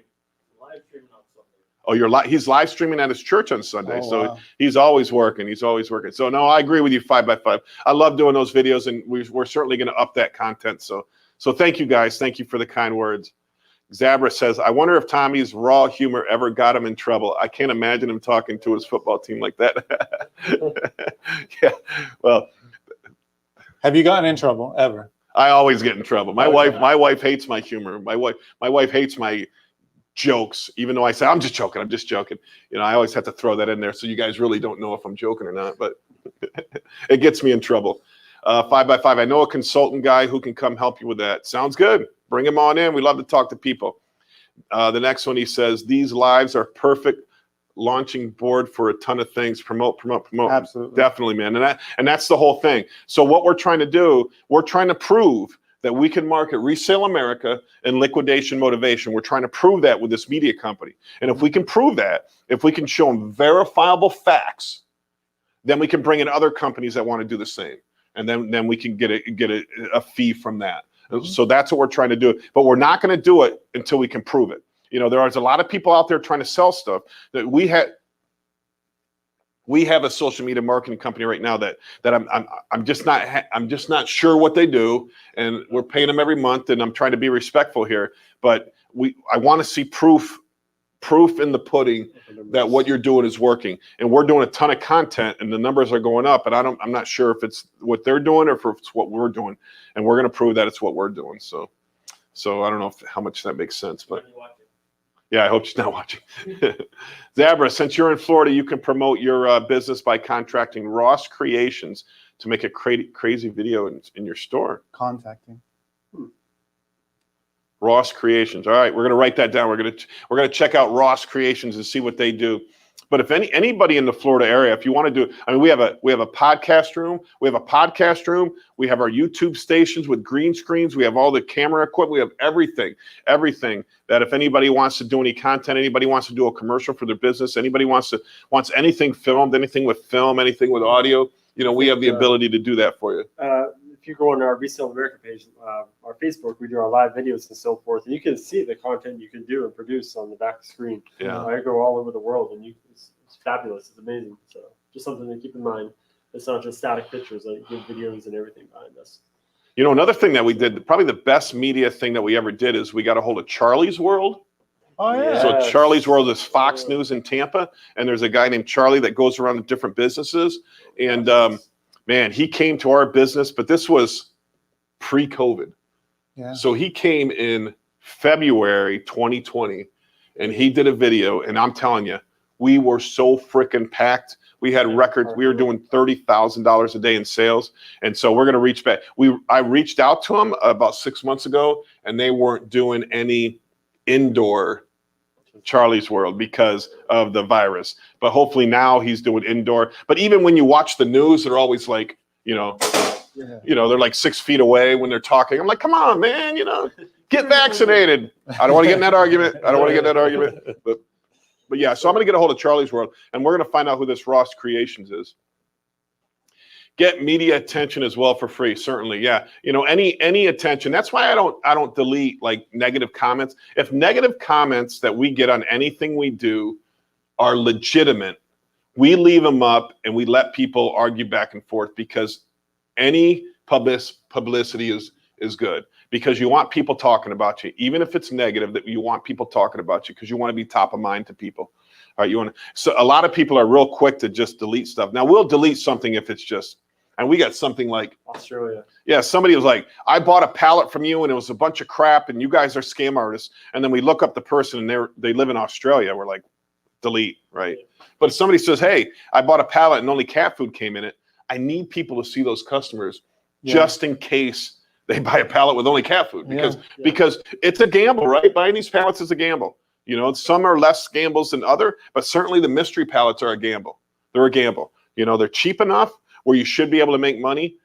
Live streaming on Sunday. Oh, he's live streaming at his church on Sunday. Oh, So wow. he's always working. So no, I agree with you, 5x5. I love doing those videos, and we're certainly going to up that content. So thank you guys. Thank you for the kind words. Zabra says, I wonder if Tommy's raw humor ever got him in trouble. I can't imagine him talking to his football team like that. Yeah, well. Have you gotten in trouble ever? I always get in trouble. My wife hates my humor. My wife hates my jokes, even though I say I'm just joking. I always have to throw that in there so you guys really don't know if I'm joking or not, but it gets me in trouble. 5x5, I know a consultant guy who can come help you with that. Sounds good. Bring him on in. We love to talk to people. The next one, he says, these lives are perfect launching board for a ton of things. Promote. Absolutely. Definitely, man. And that's the whole thing. So what we're trying to do, we're trying to prove that we can market Resale America and Liquidation Motivation. We're trying to prove that with this media company. And if we can prove that, if we can show them verifiable facts, then we can bring in other companies that want to do the same. And then we can get a fee from that. So that's what we're trying to do. But we're not going to do it until we can prove it. There is a lot of people out there trying to sell stuff that we have a social media marketing company right now that I'm just not sure what they do, and we're paying them every month, and I'm trying to be respectful here. But I want to see proof in the pudding that what you're doing is working. And we're doing a ton of content, and the numbers are going up. And I'm not sure if it's what they're doing or if it's what we're doing. And we're going to prove that it's what we're doing. So I don't know how much that makes sense, but yeah, I hope she's not watching. Zabra, since you're in Florida, you can promote your business by contracting Ross Creations to make a crazy video in your store. Contacting. Ross Creations. All right, we're going to write that down. We're going to check out Ross Creations and see what they do. But if anybody in the Florida area, if you want to do, we have a podcast room. We have our YouTube stations with green screens. We have all the camera equipment. We have everything that if anybody wants to do any content, anybody wants to do a commercial for their business, anybody wants anything filmed, anything with film, anything with audio, we have the ability to do that for you. If you go on our Resale America page, our Facebook, we do our live videos and so forth, and you can see the content you can do and produce on the back screen. Yeah. I go all over the world, and it's fabulous. It's amazing. So just something to keep in mind. It's not just static pictures, like good videos and everything behind us. Another thing that we did, probably the best media thing that we ever did, is we got a hold of Charlie's World. Oh yeah. So Yes. Charlie's World is Fox Yeah. News in Tampa, and there's a guy named Charlie that goes around to different businesses. And man, he came to our business, but this was pre-COVID. Yeah. So he came in February 2020, and he did a video, and I'm telling you, we were so freaking packed. We had records. We were doing $30,000 a day in sales, and so we're going to reach back. I reached out to them about 6 months ago, and they weren't doing any indoor Charlie's World because of the virus. But hopefully now he's doing indoor. But even when you watch the news, they're always like, Yeah. they're like 6 feet away when they're talking. I'm like, come on, man, get vaccinated. I don't want to get in that argument. But yeah, so I'm going to get a hold of Charlie's World, and we're going to find out who this Ross Creations is. Get media attention as well for free, certainly. Yeah, any attention. That's why I don't delete like negative comments. If negative comments that we get on anything we do are legitimate, we leave them up and we let people argue back and forth, because any publicity is good, because you want people talking about you, even if it's negative. That you want people talking about you because you want to be top of mind to people. All right, so a lot of people are real quick to just delete stuff. Now we'll delete something if it's just, and we got something like Australia. Yeah, somebody was like, I bought a pallet from you and it was a bunch of crap and you guys are scam artists. And then we look up the person and they live in Australia. We're like, delete, right? But if somebody says, hey, I bought a pallet and only cat food came in it, I need people to see those customers just in case they buy a pallet with only cat food, because it's a gamble, right? Buying these pallets is a gamble. Some are less gambles than other, but certainly the mystery pallets are a gamble. They're a gamble. They're cheap enough where you should be able to make money.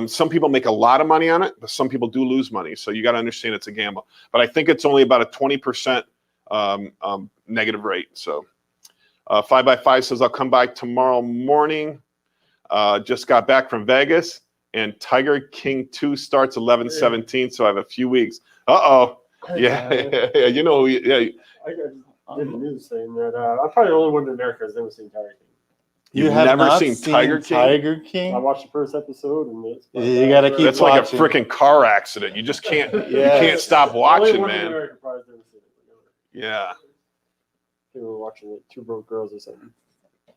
Some people make a lot of money on it, but some people do lose money. So you got to understand it's a gamble. But I think it's only about a 20% negative rate. So 5x5 says, I'll come by tomorrow morning. Just got back from Vegas, and Tiger King 2 starts 11/17, so I have a few weeks. Yeah. I did the news saying that I'm probably the only one in America that's never seen Tiger King. You've have never not seen Tiger King? Tiger I King? watched the first episode, and You gotta keep That's like a watching. freaking car accident. You just can't. You Yes. can't stop Only watching, one in man. America probably has never seen it. Yeah. They were watching it, Two Broke Girls or something.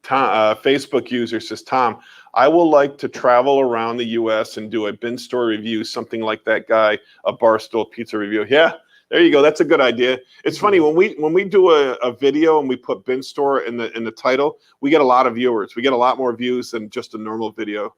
Tom, Facebook user says, Tom, I will like to travel around the U.S. and do a bin store review, something like that guy, a Barstool Pizza review. Yeah, there you go. That's a good idea. It's funny when we do a video and we put bin store in the title, we get a lot of viewers. We get a lot more views than just a normal video.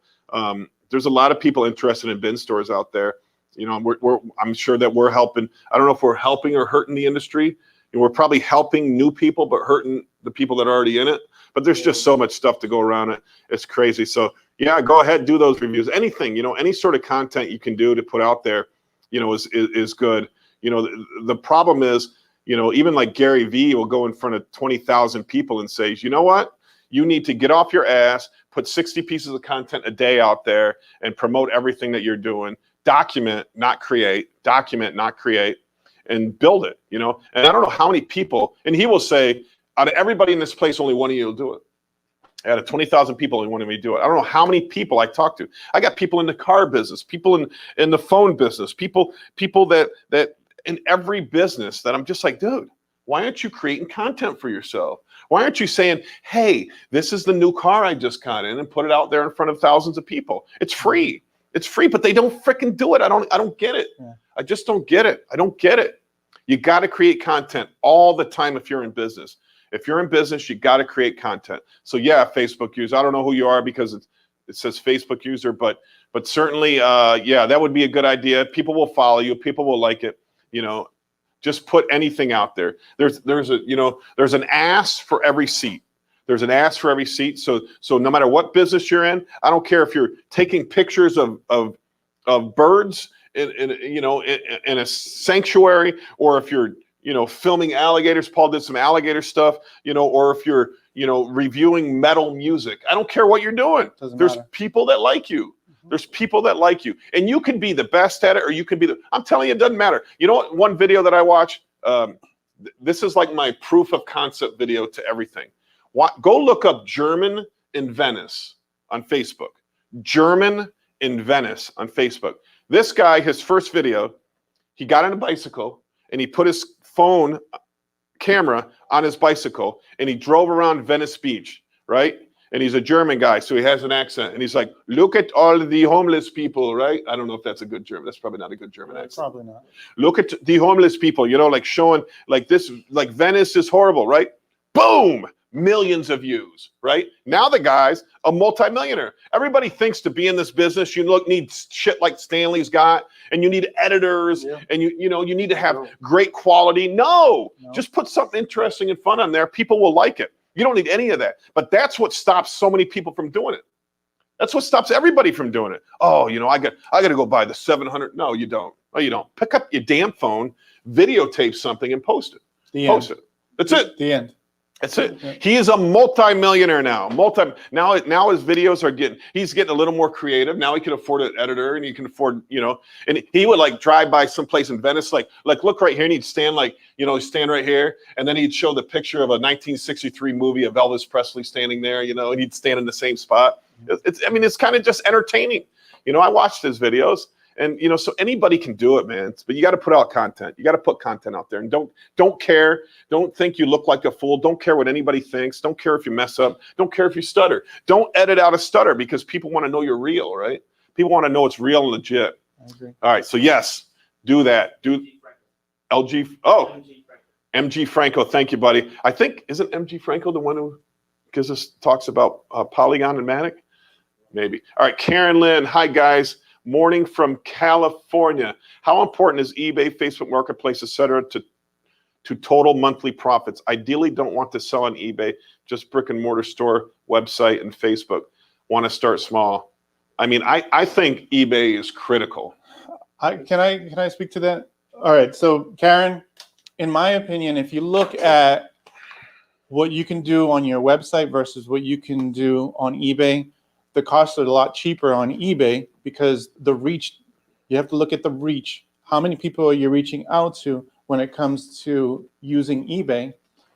There's a lot of people interested in bin stores out there. I'm sure that we're helping. I don't know if we're helping or hurting the industry. We're probably helping new people, but hurting the people that are already in it. But there's just so much stuff to go around it. It's crazy. So yeah, go ahead, do those reviews. Anything, any sort of content you can do to put out there, is good. The problem is, even like Gary Vee will go in front of 20,000 people and say, you know what? You need to get off your ass, put 60 pieces of content a day out there and promote everything that you're doing. Document, not create. Document, not create. And build it, And I don't know how many people, and he will say, out of everybody in this place, only one of you will do it. Out of 20,000 people, only one of me do it. I don't know how many people I talk to. I got people in the car business, people in the phone business, people that in every business that I'm just like, dude, why aren't you creating content for yourself? Why aren't you saying, hey, this is the new car I just got in, and put it out there in front of thousands of people? It's free. It's free, but they don't freaking do it. I don't get it. Yeah. I just don't get it. I don't get it. You got to create content all the time if you're in business. If you're in business, you got to create content. So yeah, Facebook user. I don't know who you are because it says Facebook user, but certainly, yeah, that would be a good idea. People will follow you. People will like it. Just put anything out there. There's an ass for every seat. There's an ass for every seat. So no matter what business you're in, I don't care if you're taking pictures of birds in a sanctuary, or if you're filming alligators. Paul did some alligator stuff, or if you're reviewing metal music. I don't care what you're doing. There's people that like you. There's people that like you, and you can be the best at it, or you can be I'm telling you, it doesn't matter. You know what? One video that I watched, this is like my proof of concept video to everything. Go look up German in Venice on Facebook. German in Venice on Facebook. This guy, his first video, he got on a bicycle and he put his phone camera on his bicycle and he drove around Venice Beach, right? And he's a German guy, so he has an accent. And he's like, look at all the homeless people, right? I don't know if that's a good German. That's probably not a good German accent. Probably not. Look at the homeless people, you know, like showing like this, like Venice is horrible, right? Boom! Millions of views, right? Now the guy's a multimillionaire. Everybody thinks to be in this business, you need shit like Stanley's got, and you need editors, and you need to have great quality. No, just put something interesting and fun on there. People will like it. You don't need any of that. But that's what stops so many people from doing it. That's what stops everybody from doing it. Oh, I got to go buy the 700. No, you don't. No, you don't. Pick up your damn phone, videotape something, and post it. Post it. That's it. The end. That's it. Yeah. He is a multi-millionaire now. Now his videos are he's getting a little more creative. Now he can afford an editor and he can afford, and he would like drive by someplace in Venice, like look right here, and he'd stand stand right here, and then he'd show the picture of a 1963 movie of Elvis Presley standing there, and he'd stand in the same spot. It's kind of just entertaining. I watched his videos. And so anybody can do it, man. But you got to put out content. You got to put content out there, and don't care. Don't think you look like a fool. Don't care what anybody thinks. Don't care if you mess up. Don't care if you stutter. Don't edit out a stutter because people want to know you're real, right? People want to know it's real and legit. I agree. All right, so yes, do that. Do LG. Oh, MG Franco. Thank you, buddy. I think isn't MG Franco the one who talks about Polygon and Matic? Maybe. All right, Karen Lynn. Hi guys. Morning from California. How important is eBay, Facebook Marketplace, etc., to total monthly profits? Ideally, don't want to sell on eBay, just brick and mortar store, website, and Facebook. Want to start small. I think eBay is critical. Can I speak to that? All right. So, Karen, in my opinion, if you look at what you can do on your website versus what you can do on eBay, the costs are a lot cheaper on eBay because the reach, you have to look at the reach. How many people are you reaching out to when it comes to using eBay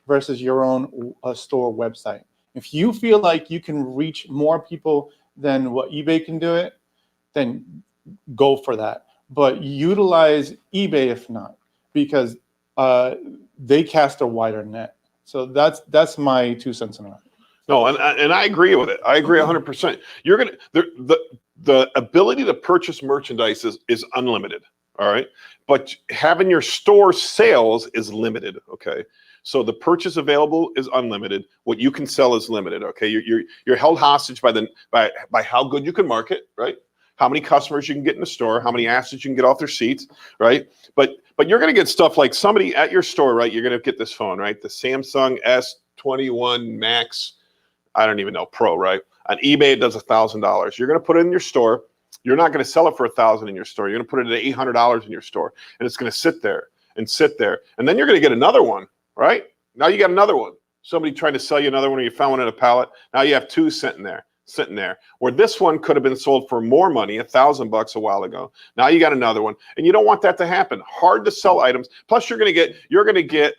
versus your own store website? If you feel like you can reach more people than what eBay can do it, then go for that. But utilize eBay if not, because they cast a wider net. So that's my 2 cents on that. No, and I agree with it. I agree 100%. You're gonna the ability to purchase merchandise is unlimited. All right, but having your store sales is limited. Okay, so the purchase available is unlimited. What you can sell is limited. Okay, you're held hostage by how good you can market, right? How many customers you can get in the store, how many assets you can get off their seats, right? But you're gonna get stuff like somebody at your store, right? You're gonna get this phone, right? The Samsung S21 Max. I don't even know, Pro, right? On eBay, it does $1,000. You're going to put it in your store. You're not going to sell it for $1,000 in your store. You're going to put it at $800 in your store, and it's going to sit there, and then you're going to get another one, right? Now you got another one. Somebody trying to sell you another one, or you found one in a pallet. Now you have two sitting there. Where this one could have been sold for more money, $1,000 a while ago. Now you got another one, and you don't want that to happen. Hard to sell items. Plus, you're going to get.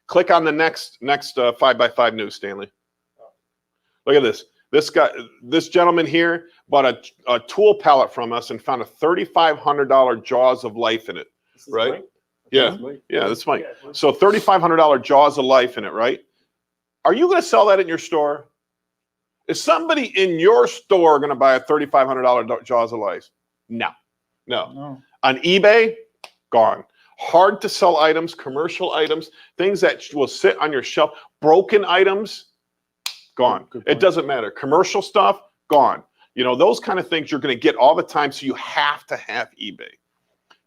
Click on the next 5x5 news, Stanley. Look at this. This gentleman here bought a tool pallet from us and found a $3,500 Jaws of Life in it, right? Mike? Yeah, that's Mike. So $3,500 Jaws of Life in it, right? Are you going to sell that in your store? Is somebody in your store going to buy a $3,500 Jaws of Life? No. On eBay, gone. Hard to sell items, commercial items, things that will sit on your shelf, broken items. Gone. It doesn't matter. Commercial stuff, gone. Those kind of things you're going to get all the time. So you have to have eBay.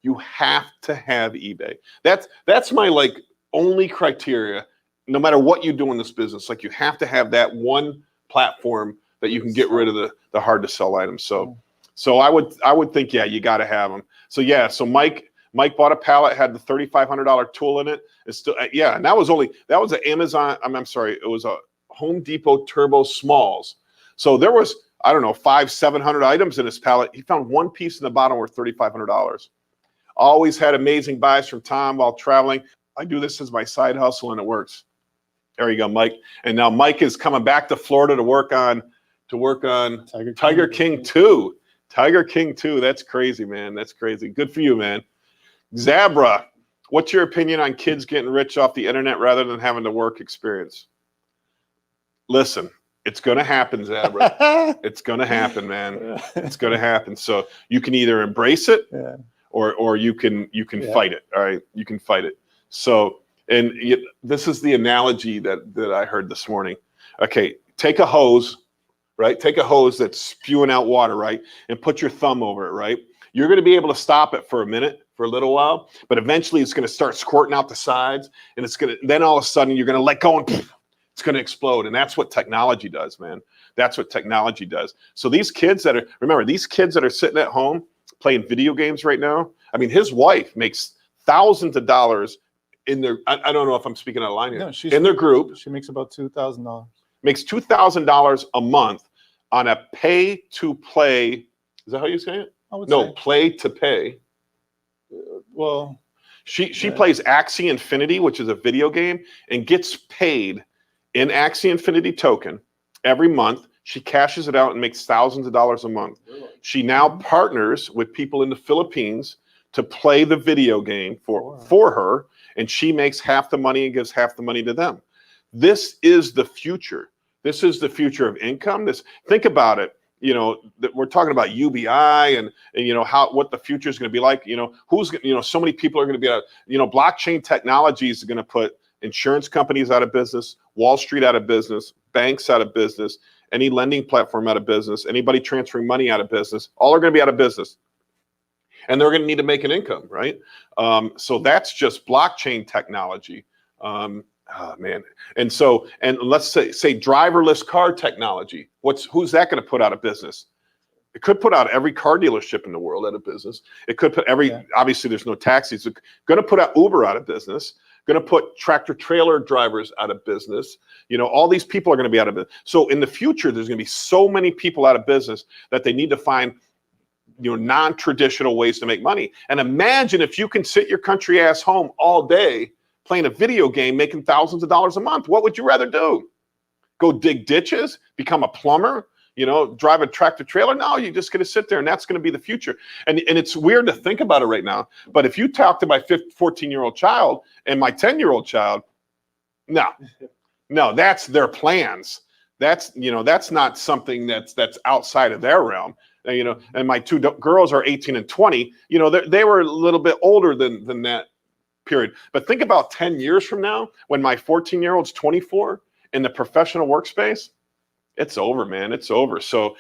You have to have eBay. That's my only criteria. No matter what you do in this business, you have to have that one platform that you can get rid of the hard to sell items. So I would think you got to have them. So Mike bought a pallet, had the $3,500 tool in it. It's still and that was an Amazon. I'm sorry, it was a Home Depot Turbo Smalls. So there was, I don't know, 500-700 items in his pallet. He found one piece in the bottom worth $3,500. Always had amazing buys from Tom while traveling. I do this as my side hustle and it works. There you go, Mike. And now Mike is coming back to Florida to work on Tiger King 2. Tiger King 2. That's crazy, man. That's crazy. Good for you, man. Zabra. What's your opinion on kids getting rich off the internet rather than having the work experience? Listen, it's going to happen, Zabra. It's going to happen, man. It's going to happen. So you can either embrace it, Yeah. or you can fight it. All right, you can fight it. So, and this is the analogy that I heard this morning. Okay, take a hose, right? Take a hose that's spewing out water, right? And put your thumb over it, right? You're going to be able to stop it for a minute, for a little while, but eventually it's going to start squirting out the sides, and it's going to, then all of a sudden you're going to let go and it's going to explode. And that's what technology does, man. That's what technology does. So these kids that are sitting at home playing video games right now, I mean, his wife makes thousands of dollars in their, I don't know if I'm speaking out of line here, No, in their group, she makes about $2,000. makes $2,000 a month on a pay to play. Is that how you say it? I would No, say. play to pay. Well, She Yeah. plays Axie Infinity, which is a video game, and gets paid in Axie Infinity token every month. She cashes it out and makes thousands of dollars a month. Really? She now partners with people in the Philippines to play the video game for her, and she makes half the money and gives half the money to them. This is the future. This is the future of income. Think about it. You know, we're talking about UBI and you know what the future is going to be like. You know, so many people are going to be blockchain technology is going to put insurance companies out of business, Wall Street out of business, banks out of business, any lending platform out of business, anybody transferring money out of business, all are going to be out of business. And they're going to need to make an income, right? So that's just blockchain technology. Oh, man. And let's say driverless car technology. Who's that going to put out of business? It could put out every car dealership in the world out of business. It could put obviously there's no taxis. It's going to put out Uber out of business. Going to put tractor trailer drivers out of business. You know, all these people are going to be out of business. So in the future, there's going to be so many people out of business that they need to find, non-traditional ways to make money. And imagine if you can sit your country ass home all day playing a video game, making thousands of dollars a month. What would you rather do? Go dig ditches, become a plumber, drive a tractor trailer? No, you're just going to sit there, and that's going to be the future. And it's weird to think about it right now. But if you talk to my 14-year-old child and my 10-year-old child, no, that's their plans. That's not something that's outside of their realm. And my two girls are 18 and 20. They were a little bit older than that period. But think about 10 years from now, when my 14-year-old's 24 in the professional workspace, it's over, man. It's over. So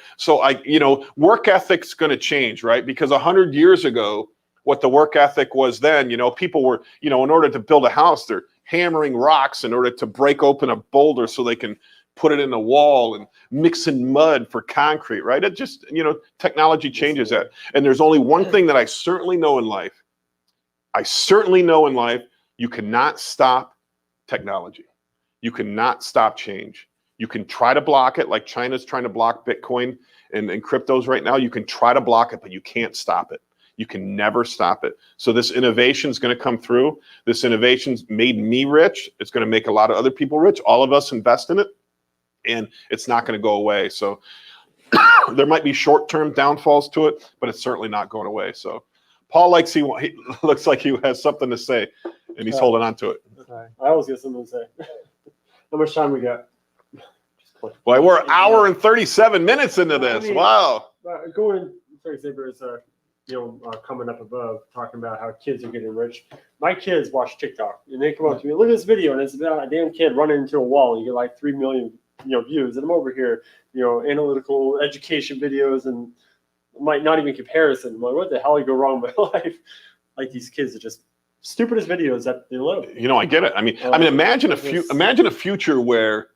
work ethic's going to change, right? Because 100 years ago, what the work ethic was then, people were, in order to build a house, they're hammering rocks in order to break open a boulder so they can put it in the wall and mixing mud for concrete, right? It just, technology changes that. And there's only one thing that I certainly know in life. You cannot stop technology. You cannot stop change. You can try to block it, like China's trying to block Bitcoin and cryptos right now. You can try to block it, but you can't stop it. You can never stop it. So this innovation is going to come through. This innovation's made me rich. It's going to make a lot of other people rich. All of us invest in it, and it's not going to go away. So there might be short-term downfalls to it, but it's certainly not going away. So Paul he looks like he has something to say, and he's holding on to it. I always get something to say. How much time we got? Well, we're an hour and 37 minutes into this. Wow. Going, for example, is coming up above, talking about how kids are getting rich. My kids watch TikTok, and they come up to me, look at this video, and it's about a damn kid running into a wall. You get like 3 million, views, and I'm over here, analytical education videos, and might not even comparison. I'm like, what the hell could go wrong with my life? Like, these kids are just stupidest videos that they love. I get it. I mean, imagine a future where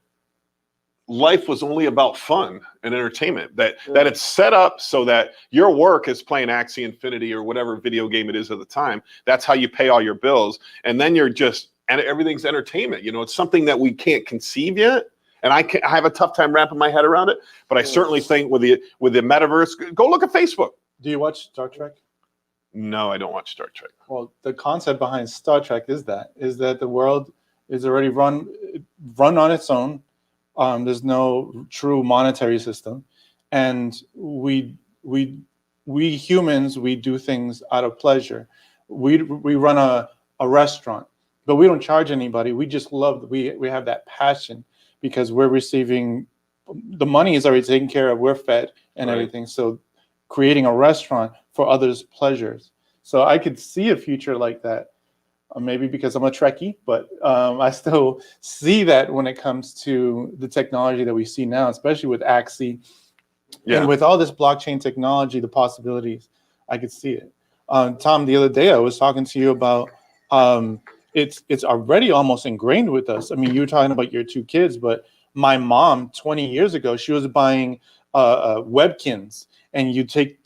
life was only about fun and entertainment, that it's set up so that your work is playing Axie Infinity or whatever video game it is at the time. That's how you pay all your bills. And then and everything's entertainment. It's something that we can't conceive yet. And I have a tough time wrapping my head around it, but I certainly think with the metaverse, go look at Facebook. Do you watch Star Trek? No, I don't watch Star Trek. Well, the concept behind Star Trek is that the world is already run on its own. There's no true monetary system, and we humans, we do things out of pleasure. We run a restaurant, but we don't charge anybody. We just love, we have that passion because we're receiving, the money is already taken care of. We're fed and Right. everything. So creating a restaurant for others' pleasures. So I could see a future like that. Maybe because I'm a Trekkie, but I still see that when it comes to the technology that we see now, especially with Axie and with all this blockchain technology, the possibilities, I could see it. Tom, the other day I was talking to you about it's already almost ingrained with us. I mean, you were talking about your two kids, but my mom 20 years ago, she was buying Webkins. And you take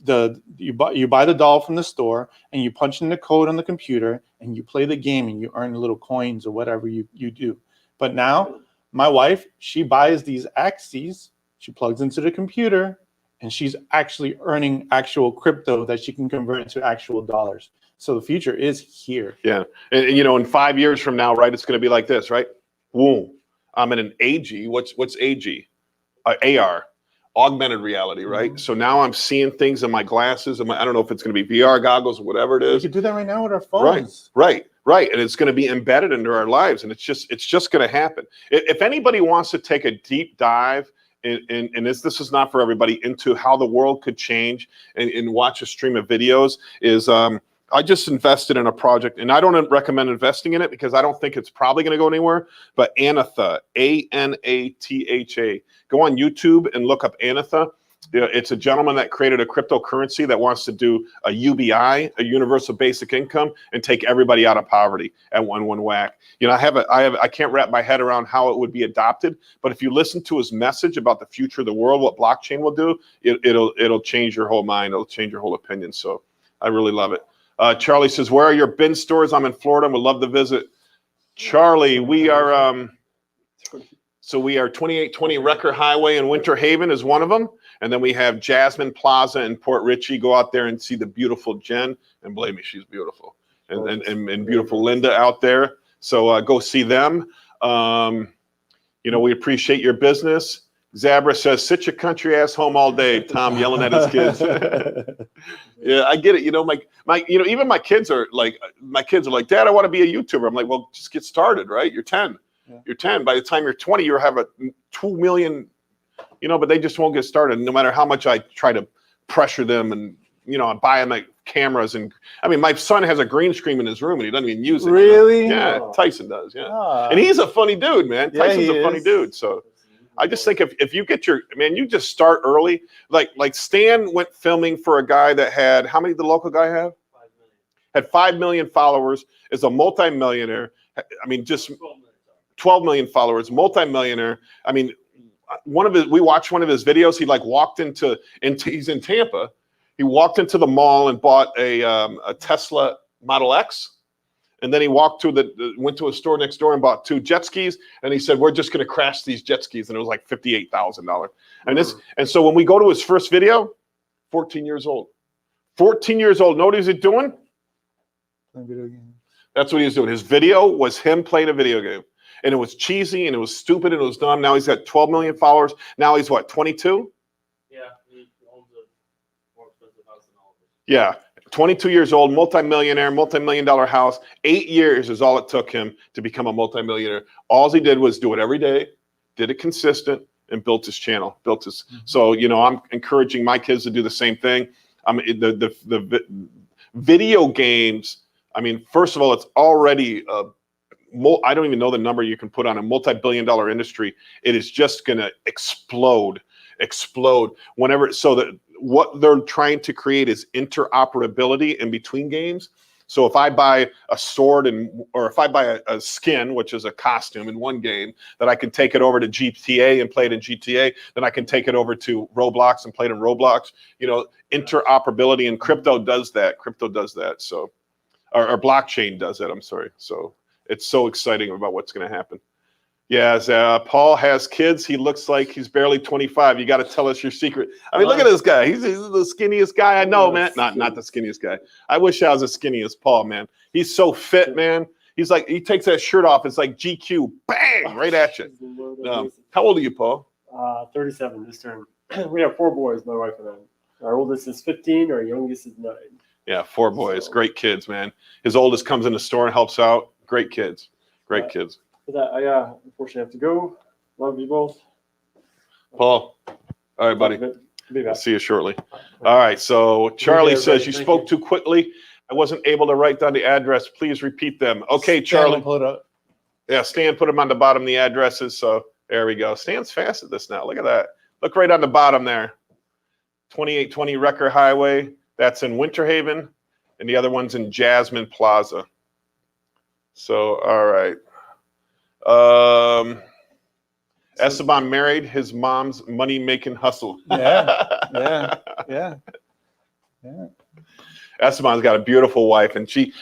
you buy the doll from the store and you punch in the code on the computer and you play the game and you earn little coins or whatever you do. But now my wife, she buys these Axies, she plugs into the computer, and she's actually earning actual crypto that she can convert into actual dollars. So the future is here. Yeah. And you know, in 5 years from now, right, it's going to be like this, right? Boom. I'm in an AG. What's AG? AR. Augmented reality, right? So now I'm seeing things in my glasses. I don't know if it's going to be VR goggles or whatever it We is. could do that right now with our phones. Right. And it's going to be embedded into our lives, and it's just going to happen. If anybody wants to take a deep dive, and this is not for everybody, into how the world could change and watch a stream of videos, is I just invested in a project, and I don't recommend investing in it because I don't think it's probably going to go anywhere. But Anatha, Anatha. Go on YouTube and look up Anatha. It's a gentleman that created a cryptocurrency that wants to do a UBI, a universal basic income, and take everybody out of poverty at one whack. You know, I can't wrap my head around how it would be adopted, but if you listen to his message about the future of the world, what blockchain will do, it'll change your whole mind. It'll change your whole opinion. So I really love it. Charlie says, "Where are your Binstores? I'm in Florida. Would love to visit." Charlie, we are we are 2820 Wrecker Highway in Winter Haven is one of them. And then we have Jasmine Plaza in Port Richey. Go out there and see the beautiful Jen. And believe me, she's beautiful. And beautiful Linda out there. So go see them. You know, we appreciate your business. Zabra says, "Sit your country ass home all day." Tom yelling at his kids. Yeah, I get it. You know, even my kids are like, "Dad, I want to be a YouTuber." I'm like, "Well, just get started, right? You're 10. Yeah. You're 10. By the time you're 20, you'll have a 2 million, you know, but they just won't get started. No matter how much I try to pressure them and, you know, I buy them like cameras. And I mean, my son has a green screen in his room and he doesn't even use it. Really? You know? Yeah, Tyson does. Yeah. And he's a funny dude, man. Yeah, Tyson's a funny dude. So I just think if you get you just start early. Like Stan went filming for a guy that had, how many did the local guy have? 5 million. Had 5 million followers, is a multimillionaire. I mean, just 12 million followers, multimillionaire. I mean, we watched one of his videos. He like walked into he's in Tampa. He walked into the mall and bought a Tesla Model X. And then he went to a store next door and bought 2 jet skis. And he said, "We're just going to crash these jet skis." And it was like $58,000. And so when we go to his first video, 14 years old. 14 years old. Know what he's doing? Playing video games. That's what he was doing. His video was him playing a video game. And it was cheesy and it was stupid and it was dumb. Now he's got 12 million followers. Now he's what, 22? Yeah, he owns a more expensive house than all of us. Yeah. 22 years old, multimillionaire, multi-million-dollar house. 8 years is all it took him to become a multimillionaire. All he did was do it every day, did it consistent, and built his channel. So, you know, I'm encouraging my kids to do the same thing. I mean, the video games, I mean, first of all, it's already I don't even know the number you can put on a multi-billion-dollar industry. It is just going to explode whenever. So that what they're trying to create is interoperability in between games. So if I buy a sword or if I buy a skin, which is a costume in one game, that I can take it over to GTA and play it in GTA, then I can take it over to Roblox and play it in Roblox. You know, interoperability, and crypto does that. So, or blockchain does that. I'm sorry. So it's so exciting about what's going to happen. Yes, Paul has kids. He looks like he's barely 25. You got to tell us your secret. I mean, look at this guy. He's the skinniest guy I know, man. Not the skinniest guy. I wish I was as skinny as Paul, man. He's so fit, man. He's like, he takes that shirt off. It's like GQ, bang, right at you. How old are you, Paul? 37 this term. We have 4 boys, my wife and I. Our oldest is 15. Our youngest is 9. Yeah, 4 boys, So- great kids, man. His oldest comes in the store and helps out. Great kids, great Yeah. kids. For that, I unfortunately have to go. Love you both. Paul, all right, buddy. Be I'll back. see you shortly. All right, so Charlie says everybody. you Thank spoke you. too quickly. I wasn't able to write down the address. Please repeat them. Okay, Stan will Charlie. pull it up. Yeah, Stan put them on the bottom of the addresses. So there we go. Stan's fast at this now. Look at that. Look right on the bottom there. 2820 Recker Highway. That's in Winter Haven. And the other one's in Jasmine Plaza. So, all right. Esteban married his mom's money-making hustle. Yeah. Esteban's got a beautiful wife, and she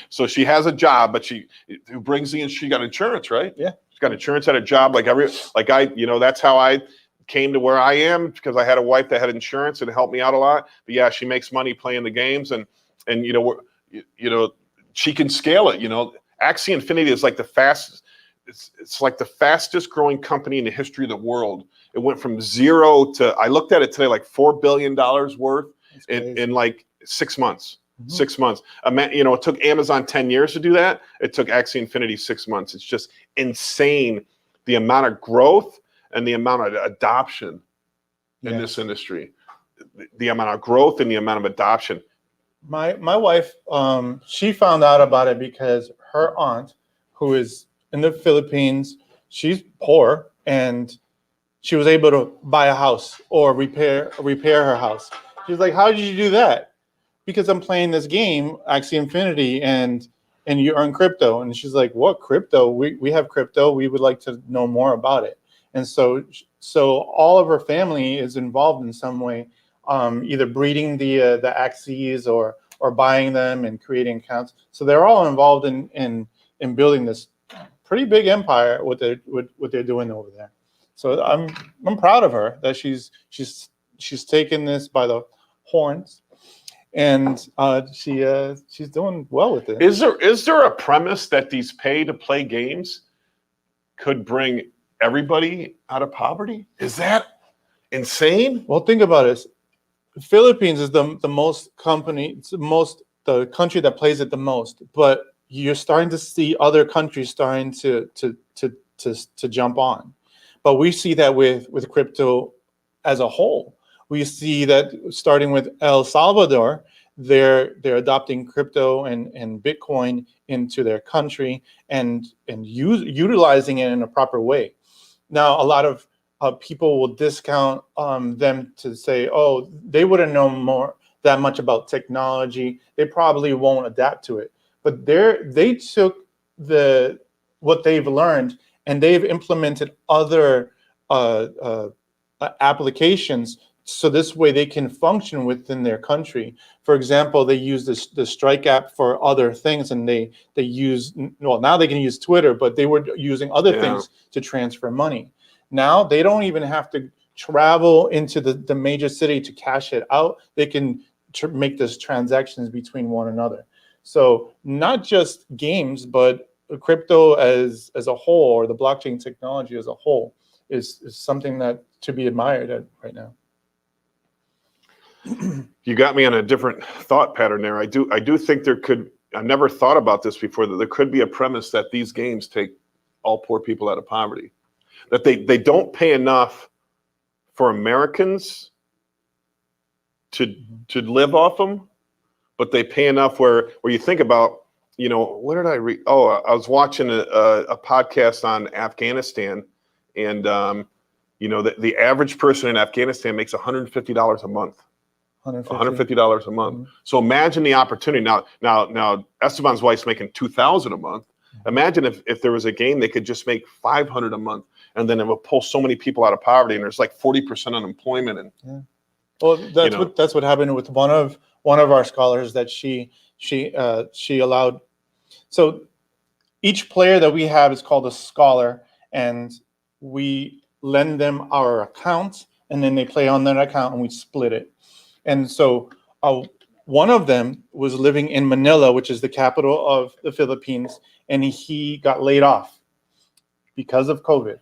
has a job, but she got insurance, right? Yeah. She's got insurance at a job, that's how I came to where I am, because I had a wife that had insurance and it helped me out a lot. But yeah, she makes money playing the games, and she can scale it. Axie Infinity is like the fastest. It's like the fastest growing company in the history of the world. It went from 0 to, I looked at it today, like $4 billion worth in like 6 months. Mhm. 6 months. It took Amazon 10 years to do that. It took Axie Infinity 6 months. It's just insane, the amount of growth and the amount of adoption in this industry. The amount of growth and the amount of adoption. My wife, she found out about it because her aunt, who is in the Philippines, she's poor, and she was able to buy a house or repair her house. She's like, "How did you do that?" "Because I'm playing this game, Axie Infinity, and you earn crypto." And she's like, "What crypto? We have crypto. We would like to know more about it." And so all of her family is involved in some way, either breeding the Axies or buying them and creating accounts. So they're all involved in building this pretty big empire, what they're doing over there. So I'm proud of her that she's taken this by the horns, and she's doing well with it. Is there a premise that these pay to play games could bring everybody out of poverty? Is that insane? Well, think about it. The Philippines is the country that plays it the most, but you're starting to see other countries starting to jump on. But we see that with crypto as a whole. We see that starting with El Salvador, they're adopting crypto and Bitcoin into their country and utilizing it in a proper way. Now, a lot of people will discount them to say, "Oh, they wouldn't know that much about technology. They probably won't adapt to it." But they took what they've learned and they've implemented other applications, so this way they can function within their country. For example, they use the Strike app for other things, and they use, well, now they can use Twitter, but they were using other things to transfer money. Now they don't even have to travel into the major city to cash it out. They can make these transactions between one another. So not just games, but crypto as a whole, or the blockchain technology as a whole, is something that to be admired right now. You got me on a different thought pattern there. I do think there could. I never thought about this before. That there could be a premise that these games take all poor people out of poverty. That they don't pay enough for Americans to live off them, but they pay enough where you think about, what did I read? Oh, I was watching a podcast on Afghanistan, and the average person in Afghanistan makes $150 a month. $150 a month. Mm-hmm. So imagine the opportunity. Now Esteban's wife's making $2,000 a month. Imagine if there was a game they could just make $500 a month, and then it would pull so many people out of poverty, and there's like 40% unemployment. And well, that's what happened with one of our scholars, that she allowed. So each player that we have is called a scholar, and we lend them our account, and then they play on that account, and we split it. And so one of them was living in Manila, which is the capital of the Philippines, and he got laid off because of COVID.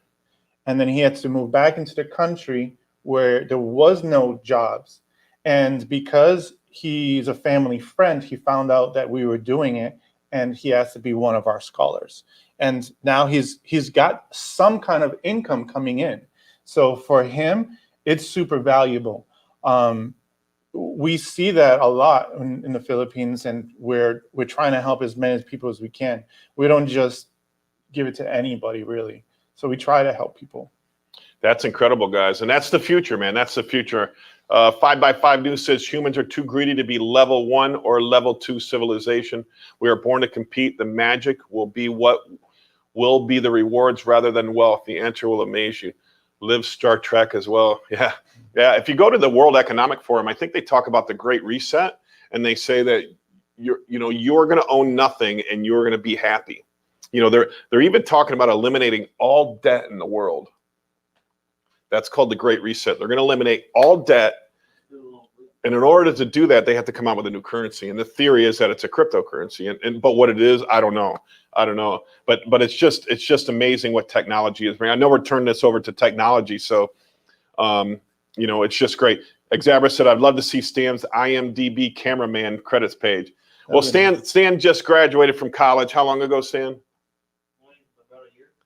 And then he had to move back into the country where there was no jobs. And because he's a family friend. He found out that we were doing it, and he has to be one of our scholars. And now he's got some kind of income coming in. So for him, it's super valuable. We see that a lot in the Philippines, and we're trying to help as many people as we can. We don't just give it to anybody, really. So we try to help people. That's incredible, guys. And that's the future, man. That's the future. 5x5 News says humans are too greedy to be level 1 or level 2 civilization. We are born to compete. The magic will be what will be the rewards rather than wealth. The answer will amaze you. Live Star Trek as well. Yeah. Yeah. If you go to the World Economic Forum, I think they talk about the Great Reset, and they say that you're going to own nothing and you're going to be happy. They're even talking about eliminating all debt in the world. That's called the Great Reset. They're going to eliminate all debt. And in order to do that, they have to come out with a new currency. And the theory is that it's a cryptocurrency. But what it is, I don't know. But it's just amazing what technology is bringing. I know we're turning this over to technology, so it's just great. Exabra said, "I'd love to see Stan's IMDb cameraman credits page." Well, Stan just graduated from college. How long ago, Stan?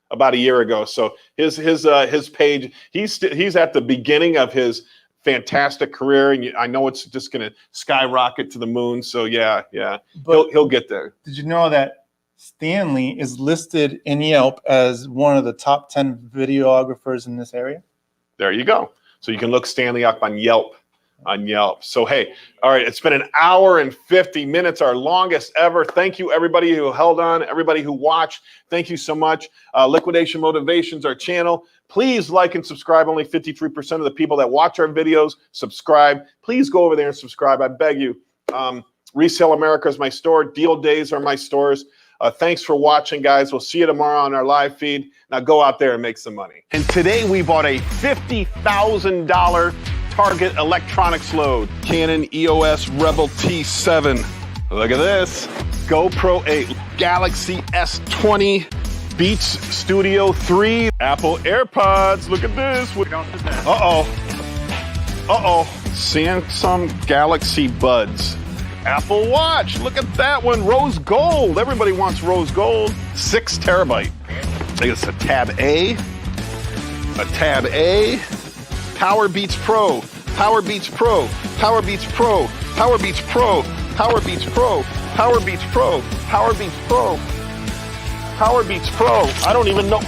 About a year ago. So his page, he's at the beginning of his fantastic career, and I know it's just going to skyrocket to the moon. So yeah, but he'll get there. Did you know that Stanley is listed in Yelp as one of the top 10 videographers in this area? There you go. So you can look Stanley up on Yelp. So, hey, all right, it's been an hour and 50 minutes, our longest ever. Thank you, everybody who held on, everybody who watched. Thank you so much. Liquidation Motivations, our channel. Please like and subscribe. Only 53% of the people that watch our videos subscribe. Please go over there and subscribe. I beg you. Resale America is my store. Deal Days are my stores. Thanks for watching, guys. We'll see you tomorrow on our live feed. Now go out there and make some money. And today we bought a $50,000 Target electronics load. Canon EOS Rebel T7. Look at this. GoPro 8. Galaxy S20. Beats Studio 3. Apple AirPods. Look at this. Uh-oh. Samsung Galaxy Buds. Apple Watch. Look at that one. Rose gold. Everybody wants rose gold. 6 terabyte. I think it's a Tab A. Power Beats Pro. Power Beats Pro. Power Beats Pro. Power Beats Pro. Power Beats Pro. Power Beats Pro. Power Beats Pro. Power Beats Pro. I don't even know.